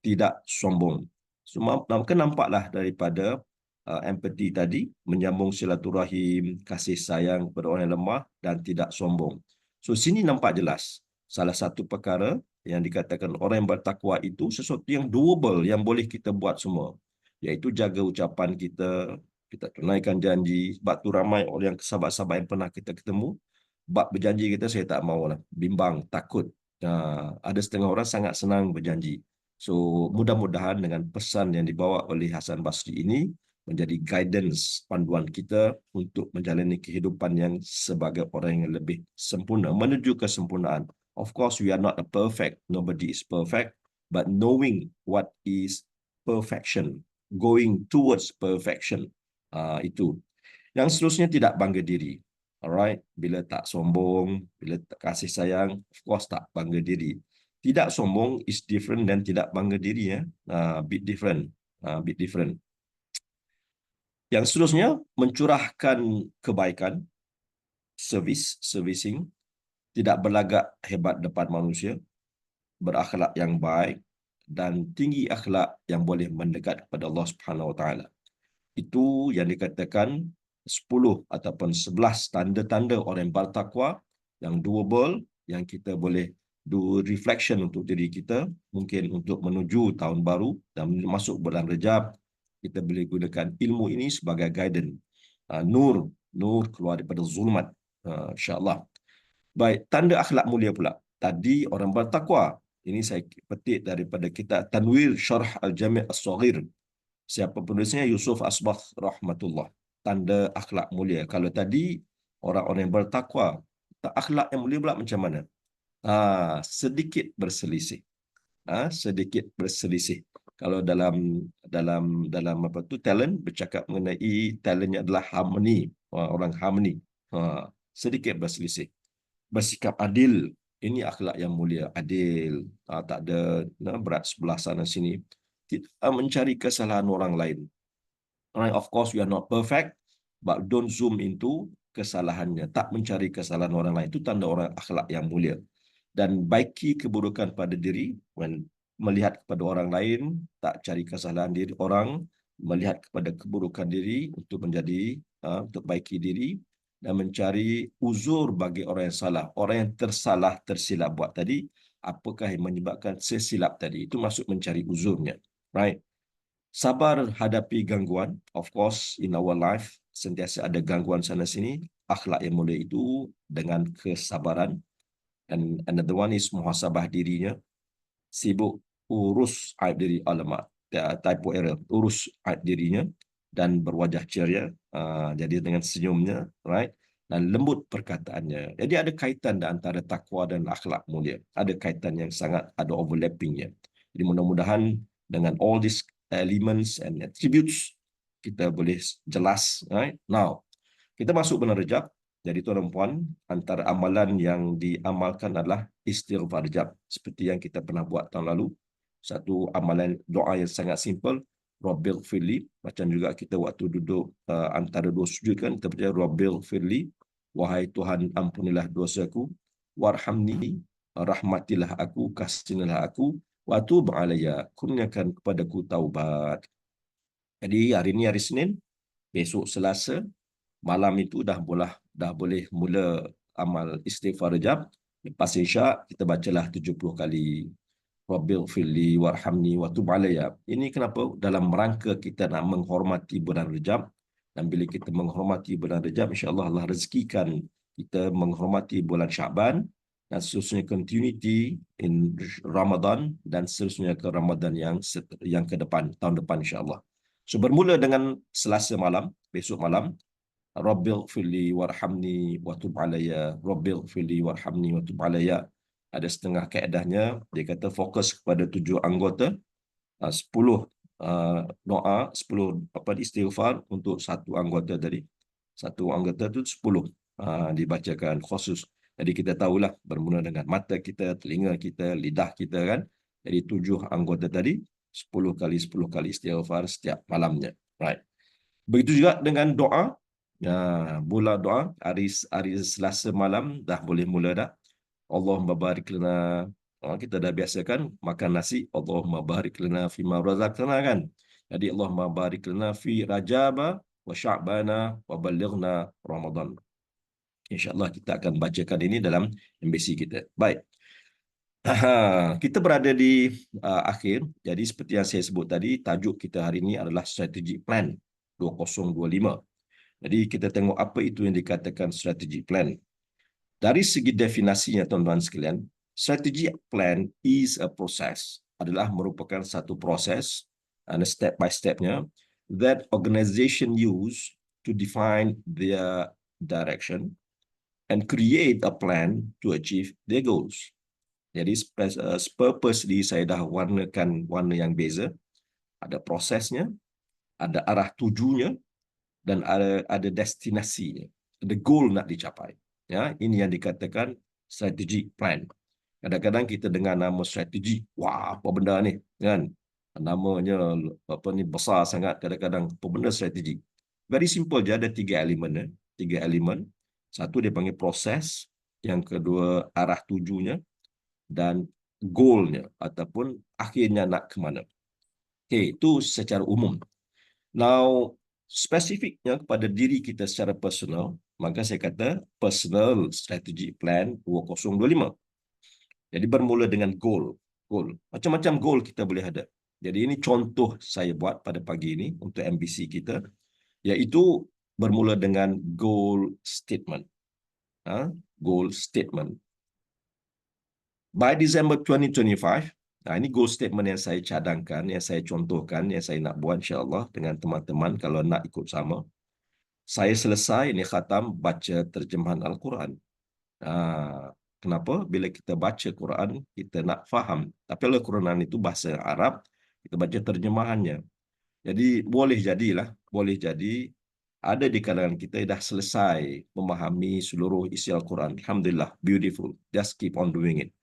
Tidak sombong. So, maka nampaklah daripada empathy tadi, menyambung silaturahim, kasih sayang kepada orang yang lemah dan tidak sombong. So, sini nampak jelas salah satu perkara yang dikatakan orang yang bertakwa itu sesuatu yang doable, yang boleh kita buat semua. Iaitu jaga ucapan kita, kita tunaikan janji. Sebab tu ramai orang yang sahabat-sahabat yang pernah kita ketemu, bab berjanji kita, saya tak maulah, bimbang, takut. Ada setengah orang sangat senang berjanji. So, mudah-mudahan dengan pesan yang dibawa oleh Hasan Basri ini menjadi guidance, panduan kita untuk menjalani kehidupan yang sebagai orang yang lebih sempurna, menuju kesempurnaan. Of course, we are not a perfect. Nobody is perfect. But knowing what is perfection, going towards perfection, itu. Yang seterusnya, tidak bangga diri. Alright, bila tak sombong, bila tak kasih sayang, of course tak bangga diri. Tidak sombong is different dan tidak bangga diri, ya. Bit different. Bit different. Yang seterusnya, mencurahkan kebaikan, servicing, tidak berlagak hebat depan manusia, berakhlak yang baik dan tinggi akhlak yang boleh mendekat kepada Allah Subhanahu Wa Taala. Itu yang dikatakan 10 ataupun 11 tanda-tanda orang yang bertakwa, yang doable, yang kita boleh do reflection untuk diri kita, mungkin untuk menuju tahun baru dan masuk bulan Rejab, kita boleh gunakan ilmu ini sebagai guidance. Nur keluar daripada zulmat, insya-Allah. Baik, tanda akhlak mulia pula. Tadi orang bertakwa. Ini saya petik daripada kitab Tanwir Syarh Al-Jami' As-Saghir. Siapa penulisnya? Yusuf Asbagh rahmatullah. Tanda akhlak mulia. Kalau tadi orang-orang yang bertakwa, akhlak yang mulia pula macam mana? Sedikit berselisih. Sedikit berselisih. Kalau dalam apa tu talent, bercakap mengenai talentnya adalah harmony, orang harmony. Sedikit berselisih. Bersikap adil, ini akhlak yang mulia, adil, tak ada berat sebelah sana sini, mencari kesalahan orang lain. Right, of course we are not perfect, but don't zoom into kesalahannya, tak mencari kesalahan orang lain, itu tanda orang akhlak yang mulia. Dan baiki keburukan pada diri, when melihat kepada orang lain, tak cari kesalahan diri orang, melihat kepada keburukan diri untuk menjadi untuk baiki diri, dan mencari uzur bagi orang yang salah. Orang yang tersilap buat tadi, apakah yang menyebabkan sesilap tadi? Itu maksud mencari uzurnya. Right? Sabar hadapi gangguan. Of course, in our life, sentiasa ada gangguan sana sini. Akhlak yang mulia itu dengan kesabaran. And another one is muhasabah dirinya. Sibuk urus aib diri, alamak, typo error. Urus aib dirinya dan berwajah ceria, jadi dengan senyumnya, right, dan lembut perkataannya. Jadi ada kaitan antara takwa dan akhlak mulia. Ada kaitan yang sangat ada overlappingnya. Jadi mudah-mudahan dengan all these elements and attributes kita boleh jelas, right? Now, kita masuk bulan Rejab. Jadi tuan dan puan, antara amalan yang diamalkan adalah istighfar Rejab, seperti yang kita pernah buat tahun lalu. Satu amalan doa yang sangat simple, Rabbil firli, macam juga kita waktu duduk antara dua sujud kan, kita baca Rabbil firli, wahai Tuhan ampunilah dosaku, warhamni, rahmatilah aku, kasihanilah aku, wa tub alayya, kurniakan kepadaku taubat. Jadi hari ini hari Senin, besok Selasa, malam itu dah boleh mula amal istighfar Rejab. Lepas Isyak kita bacalah 70 kali. Rabbil firli warhamni wa tub alayya. Ini kenapa? Dalam rangka kita nak menghormati bulan Rejab. Dan bila kita menghormati bulan Rejab, insya-Allah Allah rezekikan kita menghormati bulan Syaban dan seterusnya continuity in Ramadan dan seterusnya ke Ramadan yang ke depan, tahun depan insya-Allah. So bermula dengan Selasa malam, besok malam, Rabbil firli warhamni wa tub alayya. Rabbil firli warhamni wa tub alayya. Ada setengah kaedahnya, dia kata fokus kepada 7 anggota, 10 doa, 10 istighfar untuk satu anggota tadi. Satu anggota tu 10 dibacakan khusus. Jadi kita tahulah bermula dengan mata kita, telinga kita, lidah kita kan. Jadi 7 anggota tadi, 10 kali 10 kali istighfar setiap malamnya. Right. Begitu juga dengan doa. Mula doa hari Selasa malam dah boleh mula dah. Allahumma barik lana. Kita dah biasakan makan nasi. Allahumma barik lana fima razaqtana kan. Jadi Allahumma barik lana fi Rajaba wa Sya'bana wa balighna Ramadan. InsyaAllah kita akan bacakan ini dalam MBC kita. Baik. Kita berada di akhir. Jadi seperti yang saya sebut tadi, tajuk kita hari ini adalah Strategic Plan 2025. Jadi kita tengok apa itu yang dikatakan Strategic Plan. Dari segi definisinya tuan-tuan sekalian, Strategic Plan is a process. Adalah merupakan satu proses, step by stepnya, that organization use to define their direction and create a plan to achieve their goals. Jadi purposely saya dah warnakan warna yang beza. Ada prosesnya, ada arah tujunya, dan ada destinasinya. Ada goal nak dicapai. Ya, ini yang dikatakan strategic plan. Kadang-kadang kita dengar nama strategi, wah apa benda ni, kan? Namanya apa ni besar sangat. Kadang-kadang apa benda strategi. Very simple je, ada 3 elemen. 3 elemen. Satu dia panggil proses, yang kedua arah tujunya, dan goalnya ataupun akhirnya nak ke mana. Okey, itu secara umum. Now, spesifiknya kepada diri kita secara personal, maka saya kata Personal Strategy Plan 2025. Jadi bermula dengan goal. Macam-macam goal kita boleh ada. Jadi ini contoh saya buat pada pagi ini untuk MBC kita, iaitu bermula dengan goal statement. Goal statement. By December 2025, ini goal statement yang saya cadangkan, yang saya contohkan, yang saya nak buat insya-Allah dengan teman-teman kalau nak ikut sama. Saya selesai ni khatam baca terjemahan Al-Quran. Kenapa? Bila kita baca Quran, kita nak faham. Tapi Al-Quran itu bahasa Arab, kita baca terjemahannya. Jadi boleh jadi ada di kalangan kita dah selesai memahami seluruh isi Al-Quran. Alhamdulillah, beautiful. Just keep on doing it.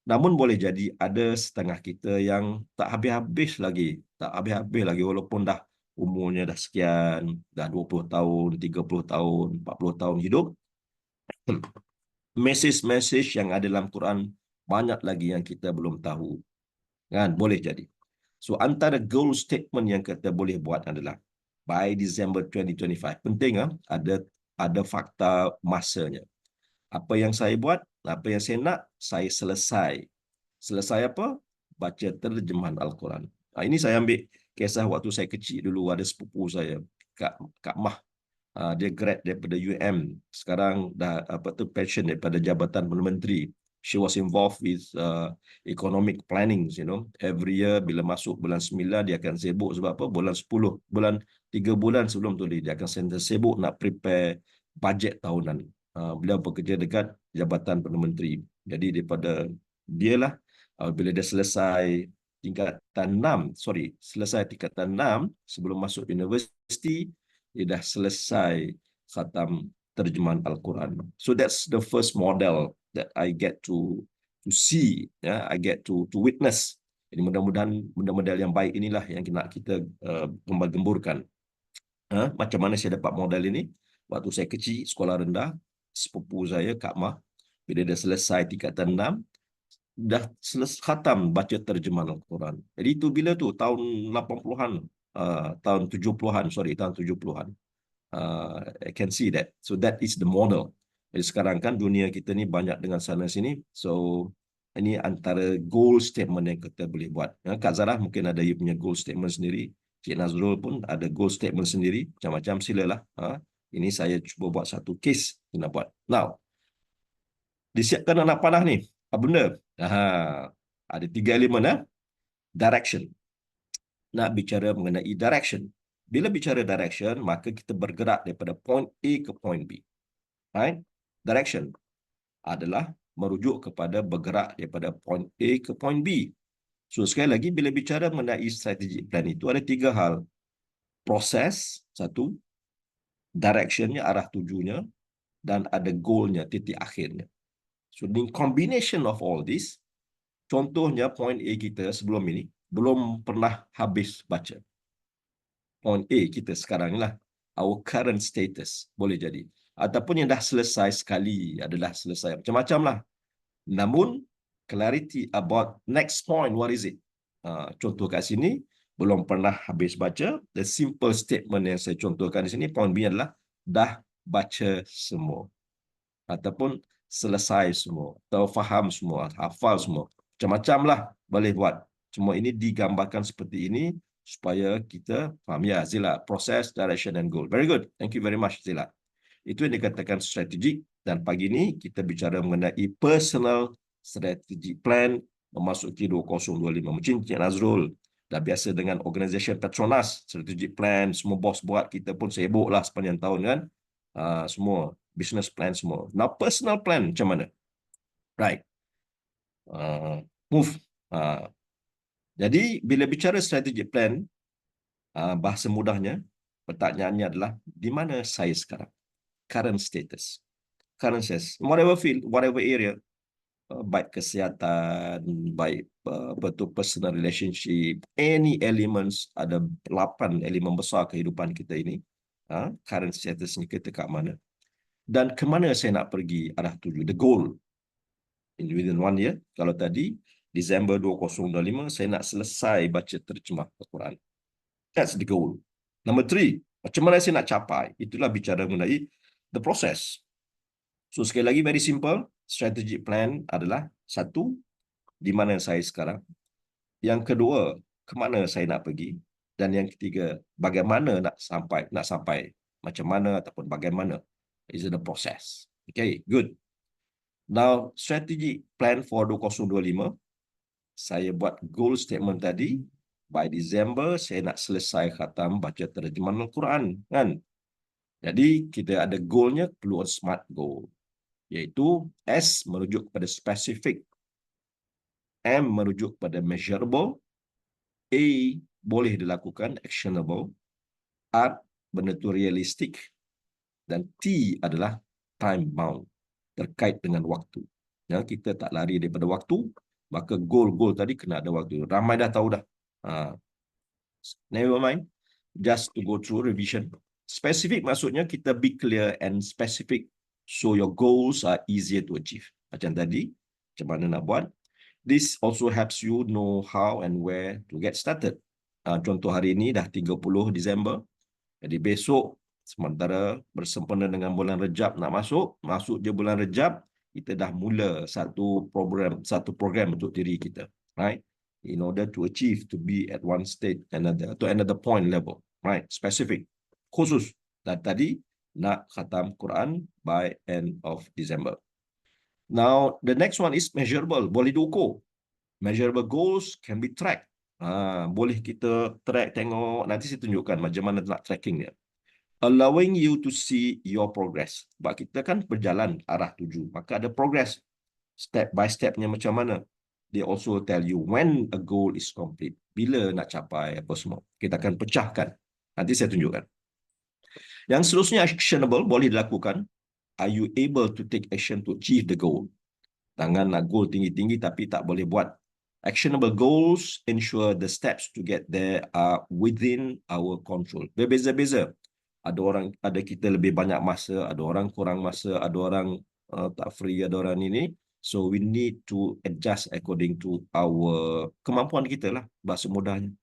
Namun boleh jadi ada setengah kita yang tak habis-habis lagi. Walaupun dah umurnya dah sekian, dah 20 tahun, 30 tahun, 40 tahun hidup. Mesej-mesej yang ada dalam Quran banyak lagi yang kita belum tahu. Kan? Boleh jadi. So antara goal statement yang kita boleh buat adalah by December 2025. Penting ada fakta masanya. Apa yang saya buat, apa yang saya nak, saya selesai. Selesai apa? Baca terjemahan Al-Quran. Ini saya ambil kisah waktu saya kecil dulu, ada sepupu saya, Kak Mah. Dia grad daripada UM. Sekarang dah pension daripada Jabatan Perdana Menteri. She was involved with economic planning, Every year bila masuk bulan 9 dia akan sibuk sebab apa? Bulan 3 bulan sebelum tu dia akan sibuk nak prepare bajet tahunan. Beliau bekerja dekat Jabatan Perdana Menteri. Jadi daripada dialah bila dia selesai tingkatan 6 sebelum masuk universiti, dia dah selesai khatam terjemahan Al-Quran. So that's the first model that I get to see, I get to witness. Jadi mudah-mudahan model yang baik inilah yang nak kita gembar-gemburkan. Macam mana saya dapat model ini? Waktu saya kecil, sekolah rendah, sepupu saya, Kak Mah, bila dia selesai tingkatan 6, dah khatam baca terjemahan Al-Quran. Jadi itu bila tu? Tahun 80-an, tahun 70-an. I can see that. So that is the model. Jadi sekarang kan dunia kita ni banyak dengan sana sini. So ini antara goal statement yang kita boleh buat. Kak Zarah mungkin ada dia punya goal statement sendiri. Cik Nazrul pun ada goal statement sendiri. Macam-macam silalah. Ini saya cuba buat satu case kita nak buat. Now, disiapkan anak panah ni. Apa benda? Ada 3 elemen. Direction. Nak bicara mengenai direction. Bila bicara direction, maka kita bergerak daripada point A ke point B. Right? Direction adalah merujuk kepada bergerak daripada point A ke point B. So sekali lagi, bila bicara mengenai strategic plan itu, ada 3 hal. Proses, satu. Directionnya, arah tujunya, dan ada goalnya, titik akhirnya. So, in combination of all this, contohnya point A kita sebelum ini, belum pernah habis baca. Point A kita sekarang ni lah, our current status, boleh jadi. Ataupun yang dah selesai sekali, adalah selesai. Macam-macam lah. Namun, clarity about next point, what is it? Contoh kat sini, belum pernah habis baca. The simple statement yang saya contohkan di sini, point B adalah, dah baca semua. Ataupun selesai semua. Atau faham semua, hafal semua. Macam-macam lah boleh buat. Cuma ini digambarkan seperti ini, supaya kita faham. Ya, Zila, process, direction and goal. Very good. Thank you very much, Zila. Itu yang dikatakan strategik. Dan pagi ini kita bicara mengenai personal strategic plan memasuki 2025. Macam Cik Nazrul dah biasa dengan organisasi Petronas, strategic plan, semua bos buat, kita pun sibuk lah sepanjang tahun kan. Semua business plan semua. Now personal plan macam mana? Right. Move. Jadi bila bicara strategic plan, bahasa mudahnya, pertanyaannya adalah di mana saya sekarang? Current status. Current status. Whatever field, whatever area, baik kesihatan, baik betul personal relationship, any elements, ada 8 elemen besar kehidupan kita ini. Current status ni kita kat mana? Dan ke mana saya nak pergi arah tuju? The goal. Within 1 year. Kalau tadi, Disember 2025, saya nak selesai baca terjemah Al-Quran. That's the goal. Number 3, macam mana saya nak capai? Itulah bicara mengenai the process. So sekali lagi, very simple. Strategic plan adalah 1, di mana saya sekarang. Yang kedua, ke mana saya nak pergi. Dan yang ketiga, bagaimana nak sampai. Macam mana ataupun bagaimana. Is the process. Okay, good. Now, strategic plan for 2025. Saya buat goal statement tadi. By December, saya nak selesai khatam baca terjemahan Al-Quran. Kan? Jadi, kita ada goalnya, perlu smart goal. Iaitu S merujuk pada specific, M merujuk pada measurable, A boleh dilakukan, actionable, R benda tu realistic, dan T adalah time bound, terkait dengan waktu. Ya, kita tak lari daripada waktu, maka goal-goal tadi kena ada waktu. Ramai dah tahu dah. Never mind. Just to go through revision. Specific maksudnya kita be clear and specific, so your goals are easier to achieve. Macam tadi, macam mana nak buat. This also helps you know how and where to get started. Contoh hari ini dah 30 Disember. Jadi besok, sementara bersempena dengan bulan Rejab nak masuk je bulan Rejab, kita dah mula satu program untuk diri kita. Right? In order to achieve, to be at one state, to another point level. Right? Specific. Khusus. Dan tadi, nak khatam Quran by end of December. Now, the next one is measurable. Boleh diukur. Measurable goals can be tracked. Boleh kita track, tengok. Nanti saya tunjukkan macam mana nak tracking dia. Allowing you to see your progress. Sebab kita kan berjalan arah tuju. Maka ada progress. Step by stepnya macam mana. They also tell you when a goal is complete. Bila nak capai apa semua. Kita akan pecahkan. Nanti saya tunjukkan. Yang seterusnya actionable, boleh dilakukan. Are you able to take action to achieve the goal? Jangan nak goal tinggi-tinggi tapi tak boleh buat. Actionable goals ensure the steps to get there are within our control. Berbeza-beza. Ada kita lebih banyak masa, ada orang kurang masa, ada orang tak free, ada orang ini. So we need to adjust according to our kemampuan kita lah, bahasa mudahnya.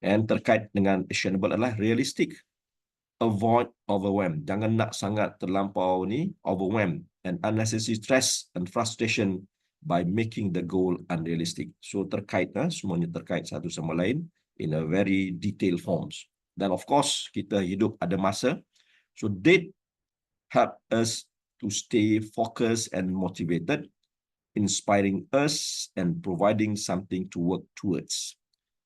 And terkait dengan actionable adalah realistic. Avoid overwhelm. Jangan nak sangat terlampau ni, overwhelm and unnecessary stress and frustration by making the goal unrealistic. So terkait, semuanya terkait satu sama lain in a very detailed forms. Dan of course, kita hidup ada masa. So date help us to stay focused and motivated, inspiring us and providing something to work towards.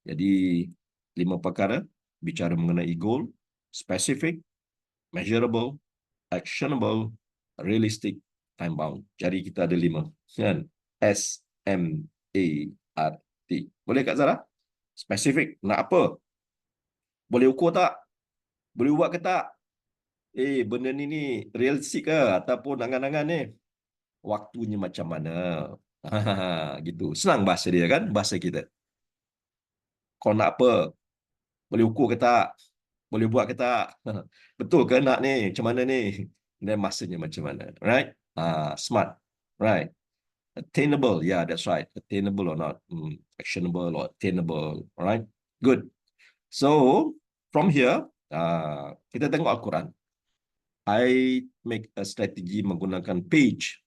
Jadi, 5 perkara bicara mengenai goal, specific, measurable, actionable, realistic, time bound. Jadi kita ada 5. Kan? S, M, A, R, T. Boleh Kak Zara? Specific, nak apa? Boleh ukur tak? Boleh buat ke tak? Benda ni realistik ke? Ataupun angan-angan ni? Waktunya macam mana? Gitu. Senang bahasa dia kan? Bahasa kita. Kau nak apa? Boleh ukur ke tak? Boleh buat ke tak? Betul ke nak ni? Macam mana ni? Dan masanya macam mana? Right? Smart. Right. Attainable. Yeah, that's right. Attainable or not. Actionable or attainable. Alright. Good. So, from here, kita tengok Al-Quran. I make a strategy menggunakan page.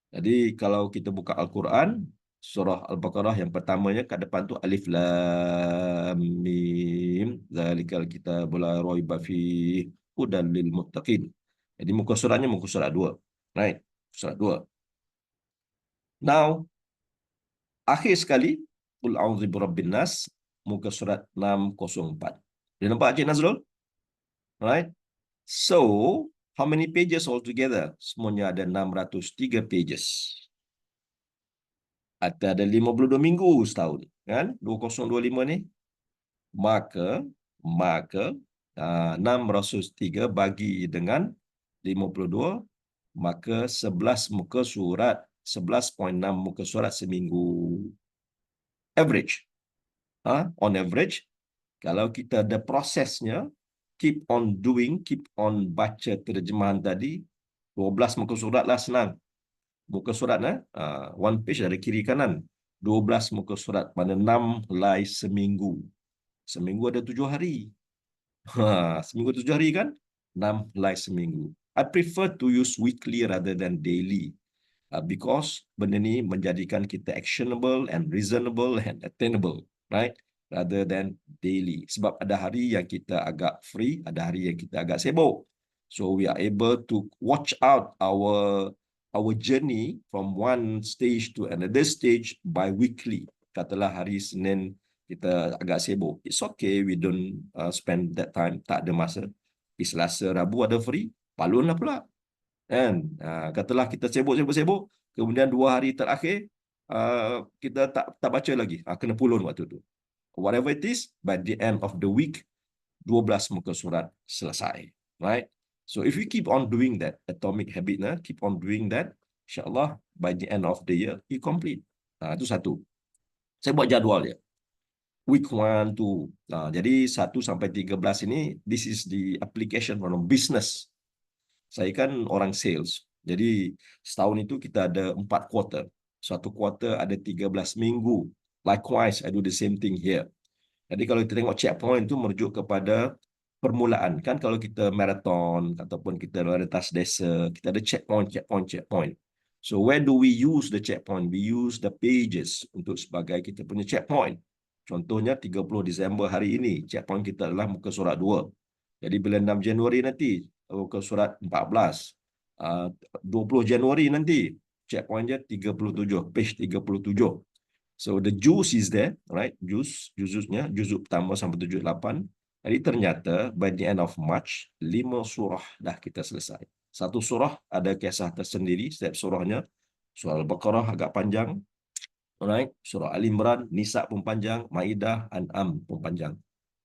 Jadi, kalau kita buka Al-Quran, surah Al-Baqarah yang pertamanya kat depan tu Alif Lam Mim zalikal kitabul la raiba fihi hudan lil muttaqin. Jadi muka suratnya muka surat 2. Right? Surat 2. Now, akhir sekali Qul a'udzu birabbin nas muka surat 604. Dia nampak Cik Nazrul? Right? So, how many pages altogether? Semuanya ada 603 pages. Ada 52 minggu setahun, kan? 2025 ni. Maka 603 bagi dengan 52, maka 11 muka surat, 11.6 muka surat seminggu. Average. On average, kalau kita ada prosesnya, keep on doing, keep on baca terjemahan tadi, 12 muka surat lah senang. Muka surat, one page dari kiri kanan. 12 muka surat, mana 6 helai seminggu. Seminggu ada 7 hari. Seminggu 7 hari kan? 6 helai seminggu. I prefer to use weekly rather than daily. Because benda ni menjadikan kita actionable and reasonable and attainable. Right? Rather than daily. Sebab ada hari yang kita agak free, ada hari yang kita agak sibuk. So we are able to watch out our journey from one stage to another stage by weekly. Katalah hari Senin kita agak sibuk. It's okay, we don't spend that time. Tak ada masa. Selasa, Rabu ada free. Palunlah pula. And katalah kita sibuk, kemudian 2 hari terakhir kita tak baca lagi. Kena pulun waktu tu. Whatever it is, by the end of the week, 12 muka surat selesai. Right? So if we keep on doing that, atomic habit, keep on doing that, insyaAllah, by the end of the year, you complete. Itu satu. Saya buat jadual dia. Week 1, 2. Jadi 1 sampai 13 ini, this is the application from business. Saya kan orang sales. Jadi setahun itu kita ada 4 quarter. Satu quarter ada 13 minggu. Likewise, I do the same thing here. Jadi kalau kita tengok checkpoint itu merujuk kepada permulaan. Kan kalau kita marathon ataupun kita lintas desa, kita ada checkpoint. So where do we use the checkpoint? We use the pages untuk sebagai kita punya checkpoint. Contohnya 30 Disember hari ini, checkpoint kita adalah muka surat 2. Jadi bila 6 Januari nanti, muka surat 14. 20 Januari nanti, checkpointnya 37, page 37. So the juice is there, right? Juzusnya, juzuk pertama sampai 78. Jadi ternyata by the end of March, 5 surah dah kita selesai. Satu surah ada kisah tersendiri, setiap surahnya. Surah Al-Baqarah agak panjang. Alright, surah Al-Imran, Nisa pun panjang, Maidah, An'am pun panjang.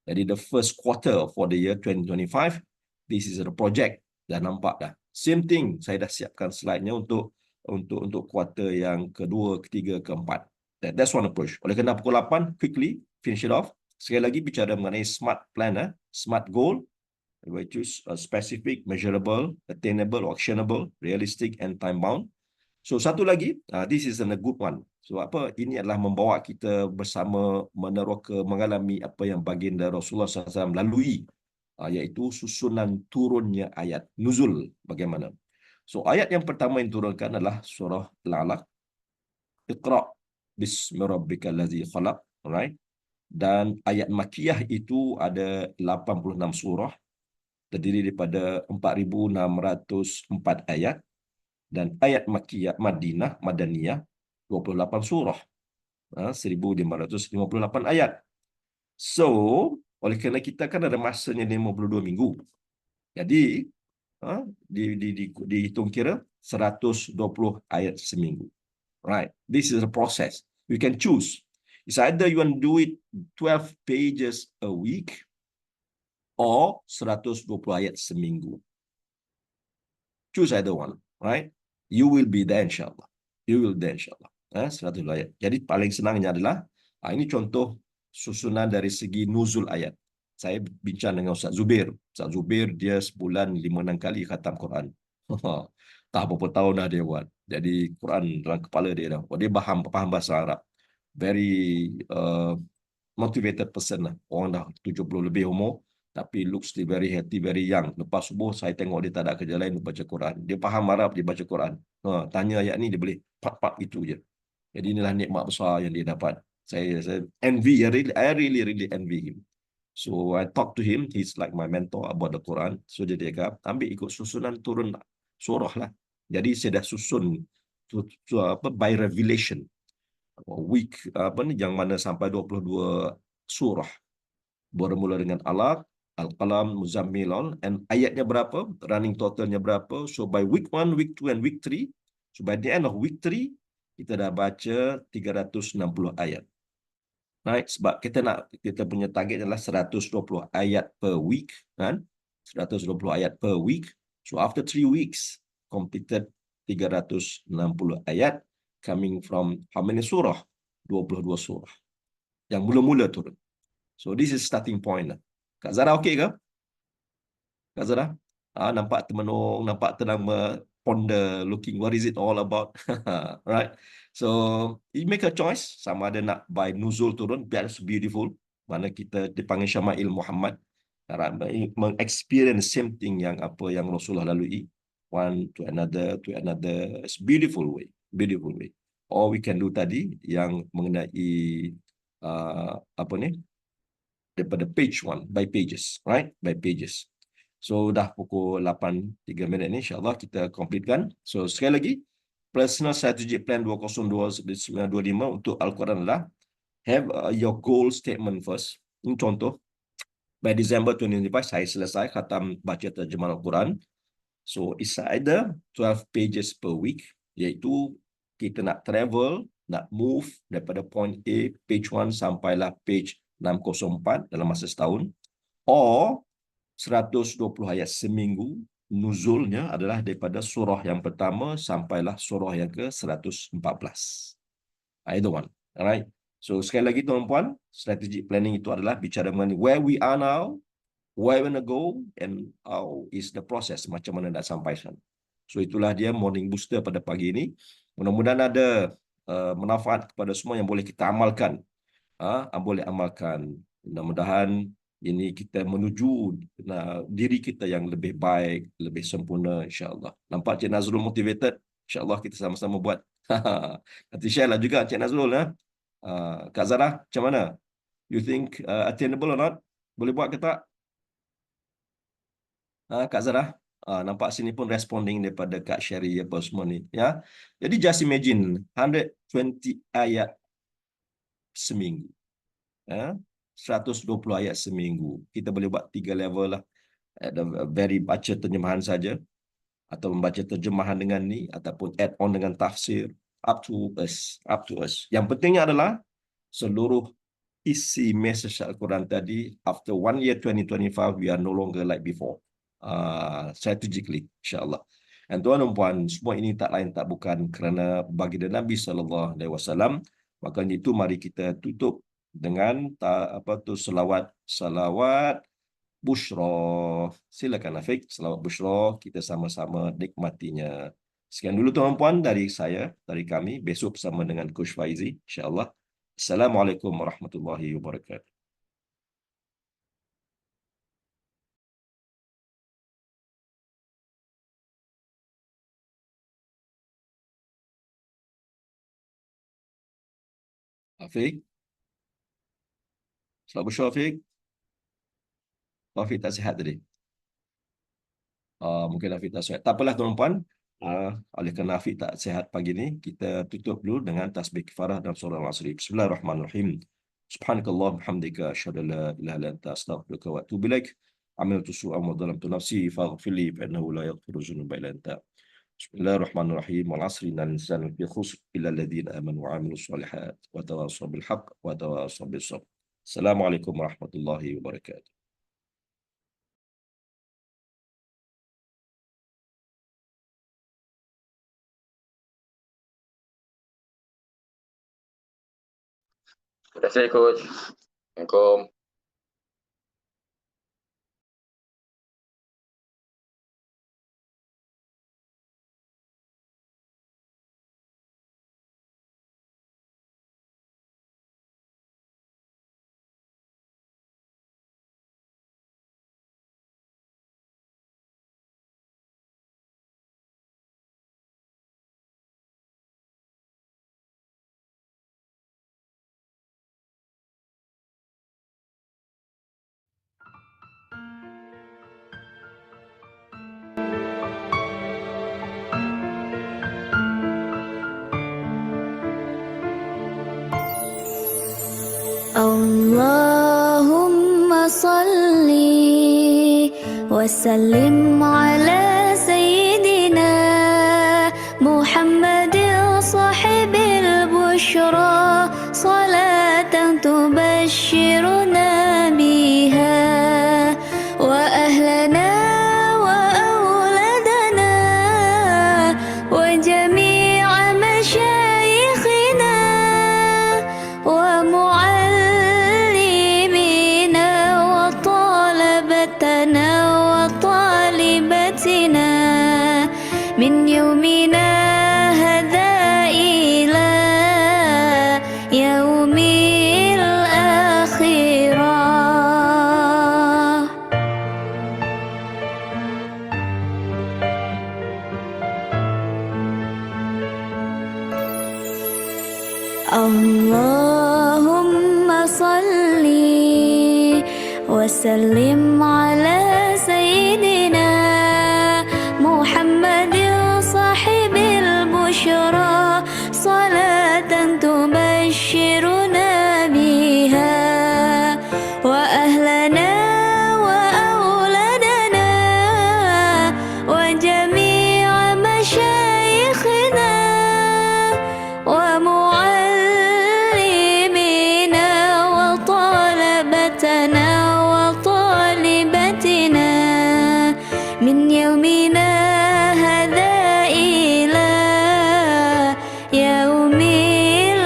Jadi the first quarter for the year 2025, this is a project. Dah nampak dah. Same thing, saya dah siapkan slide-nya untuk kuarter yang kedua, ketiga, keempat. That's one approach. Oleh kerana pukul 8, quickly finish it off. Sekali lagi bicara mengenai smart plan, smart goal, which is specific, measurable, attainable, actionable, realistic and time bound. So satu lagi, this is a good one. So apa? Ini adalah membawa kita bersama meneroka mengalami apa yang baginda Rasulullah SAW lalui, iaitu susunan turunnya ayat nuzul bagaimana. So ayat yang pertama yang turunkan adalah surah Al-Alaq. Iqra' bismi rabbikal ladzi khalaq, right? Dan ayat makiyah itu ada 86 surah, terdiri daripada 4,604 ayat, dan ayat makiyah Madaniyah 28 surah, 1,558 ayat. So, oleh kerana kita kan ada masanya 52 minggu, jadi dihitung kira 120 ayat seminggu. Right, this is a process. We can choose. It's either you want to do it 12 pages a week or 120 ayat seminggu. Choose either one, right? You will be there insyaAllah. You will be there insyaAllah. 100 ayat. Jadi paling senangnya adalah, ini contoh susunan dari segi nuzul ayat. Saya bincang dengan Ustaz Zubir. Ustaz Zubir dia sebulan 5-6 kali khatam Quran. Tak berapa tahun dah dia buat. Jadi Quran dalam kepala dia dah. Dia faham bahasa Arab. Very motivated person lah. Orang dah 70 lebih umur tapi looks still very healthy, very young. Lepas subuh saya tengok dia tak ada kerja lain, dia baca Quran. Dia faham Arab, dia baca Quran. Tanya ayat ni dia boleh pat-pat gitu je. Jadi inilah nikmat besar yang dia dapat. Saya envy, I really envy him. So I talk to him, he's like my mentor about the Quran. So dia cakap, ambil ikut susunan turun surah lah. Jadi saya dah susun by revelation. Week yang mana sampai 22 surah. Bermula dengan Alaq, Al-Qalam, Muzammilun, and ayatnya berapa, running totalnya berapa. So by week 1, week 2 and week 3, so by the end of week 3 kita dah baca 360 ayat. Right? Sebab kita punya target adalah 120 ayat per week, kan? 120 ayat per week. So after 3 weeks completed 360 ayat coming from how many surah? 22 surah. Yang mula-mula turun. So this is starting point lah. Kak Zara okey ke? Kak Zara? Nampak termenung, nampak tenang ponder, looking what is it all about. Right? So you make a choice. Sama ada nak by nuzul turun, that's beautiful. Mana kita dipanggil Syama'il Muhammad. Mengexperience same thing yang apa yang Rasulullah lalui. One to another. It's beautiful way. Beautiful way. Or we can do tadi yang mengenai apa ni? Daripada page 1, by pages. Right? By pages. So dah pukul 8.03 ni, insyaAllah kita completekan. So sekali lagi, Personal Strategic Plan 2029-2025 untuk Al-Quran adalah have your goal statement first. Ini contoh, by December 2025 saya selesai khatam baca terjemahan Al-Quran. So it's either 12 pages per week, iaitu kita nak travel, nak move daripada point A, page 1 sampailah page 604 dalam masa setahun, or 120 ayat seminggu, nuzulnya adalah daripada surah yang pertama sampailah surah yang ke-114. Either one. Alright. So sekali lagi tuan-puan, strategic planning itu adalah bicara mengenai where we are now, where we want to go, and how is the process, macam mana nak sampai sana. So itulah dia morning booster pada pagi ini. Mudah-mudahan ada manfaat kepada semua yang boleh kita amalkan. Boleh amalkan. Mudah-mudahan ini kita menuju diri kita yang lebih baik, lebih sempurna, insyaAllah. Nampak Cik Nazrul motivated? InsyaAllah kita sama-sama buat. Nanti share lah juga Cik Nazrul. Kak Zara, macam mana? You think attainable or not? Boleh buat ke tak? Kak Zara? Nampak sini pun responding daripada Kak Sherry apa semua ni. Ya? Jadi just imagine 120 ayat seminggu. 120 ayat seminggu. Kita boleh buat 3 level lah. Very baca terjemahan saja, atau membaca terjemahan dengan ni, ataupun add on dengan tafsir. Up to us. Yang pentingnya adalah seluruh isi message Al-Quran tadi, after 1 year 2025, we are no longer like before. Strategically, insyaAllah. Dan tuan dan puan, semua ini tak lain tak bukan kerana baginda Nabi SAW. Maka itu mari kita tutup dengan selawat Bushra. Silakan Afiq, selawat Bushra, kita sama-sama nikmatinya. Sekian dulu tuan-puan dari saya, dari kami. Besok bersama dengan Coach Faizi, insyaAllah. Assalamualaikum warahmatullahi wabarakatuh. Afiq? Selawat Bushra Afiq? Afiq tak sihat tadi? Mungkin Afiq tak sihat. Tak apalah tuan-puan. Oleh kerana Afiq tak sihat pagi ni, kita tutup dulu dengan tasbih kifarah dalam surah Al-Asri. Bismillahirrahmanirrahim. Subhanakallah bihamdika asyhadu an la ilaha illa anta astaghfiruka wa atubu ilaik. Amiltu su'an wa dhalamtu nafsi faghfir li fa innahu la yaghfiru dzunuba illa anta. Bismillahirrahmanirrahim. Wal 'asri innal insana lafi khusr illa alladhina amanu wa 'amilus solihat wa tawassaw bil haqq wa tawassaw bis sabr. Assalamualaikum warahmatullahi wabarakatuh. Terima kasih, Coach. Assalamualaikum. Allahumma salli wa sallim ala sayyidina Muhammadin sahibil bushra salatan tubashshiruna biha wa ahlana wa awladana wa jami'a masyayikhina wa muallimina wa talabatana wa talibatina min yawmina hadha ila yaumil akhirah. Allahumma salli wa sallim ala sayyidina Muhammadin sahibil bushra salatan tubashshiruna biha wa ahlana wa awladana wa jami'a masyayikhina wa muallimina wa talabatana wa talibatina min yawmina hadha ila yaumil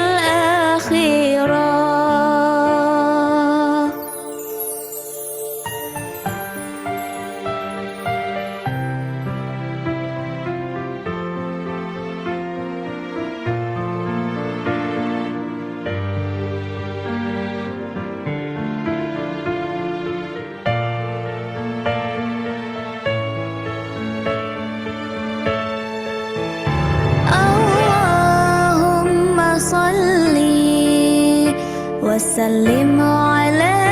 akhirah. Allahumma salli wa sallim ala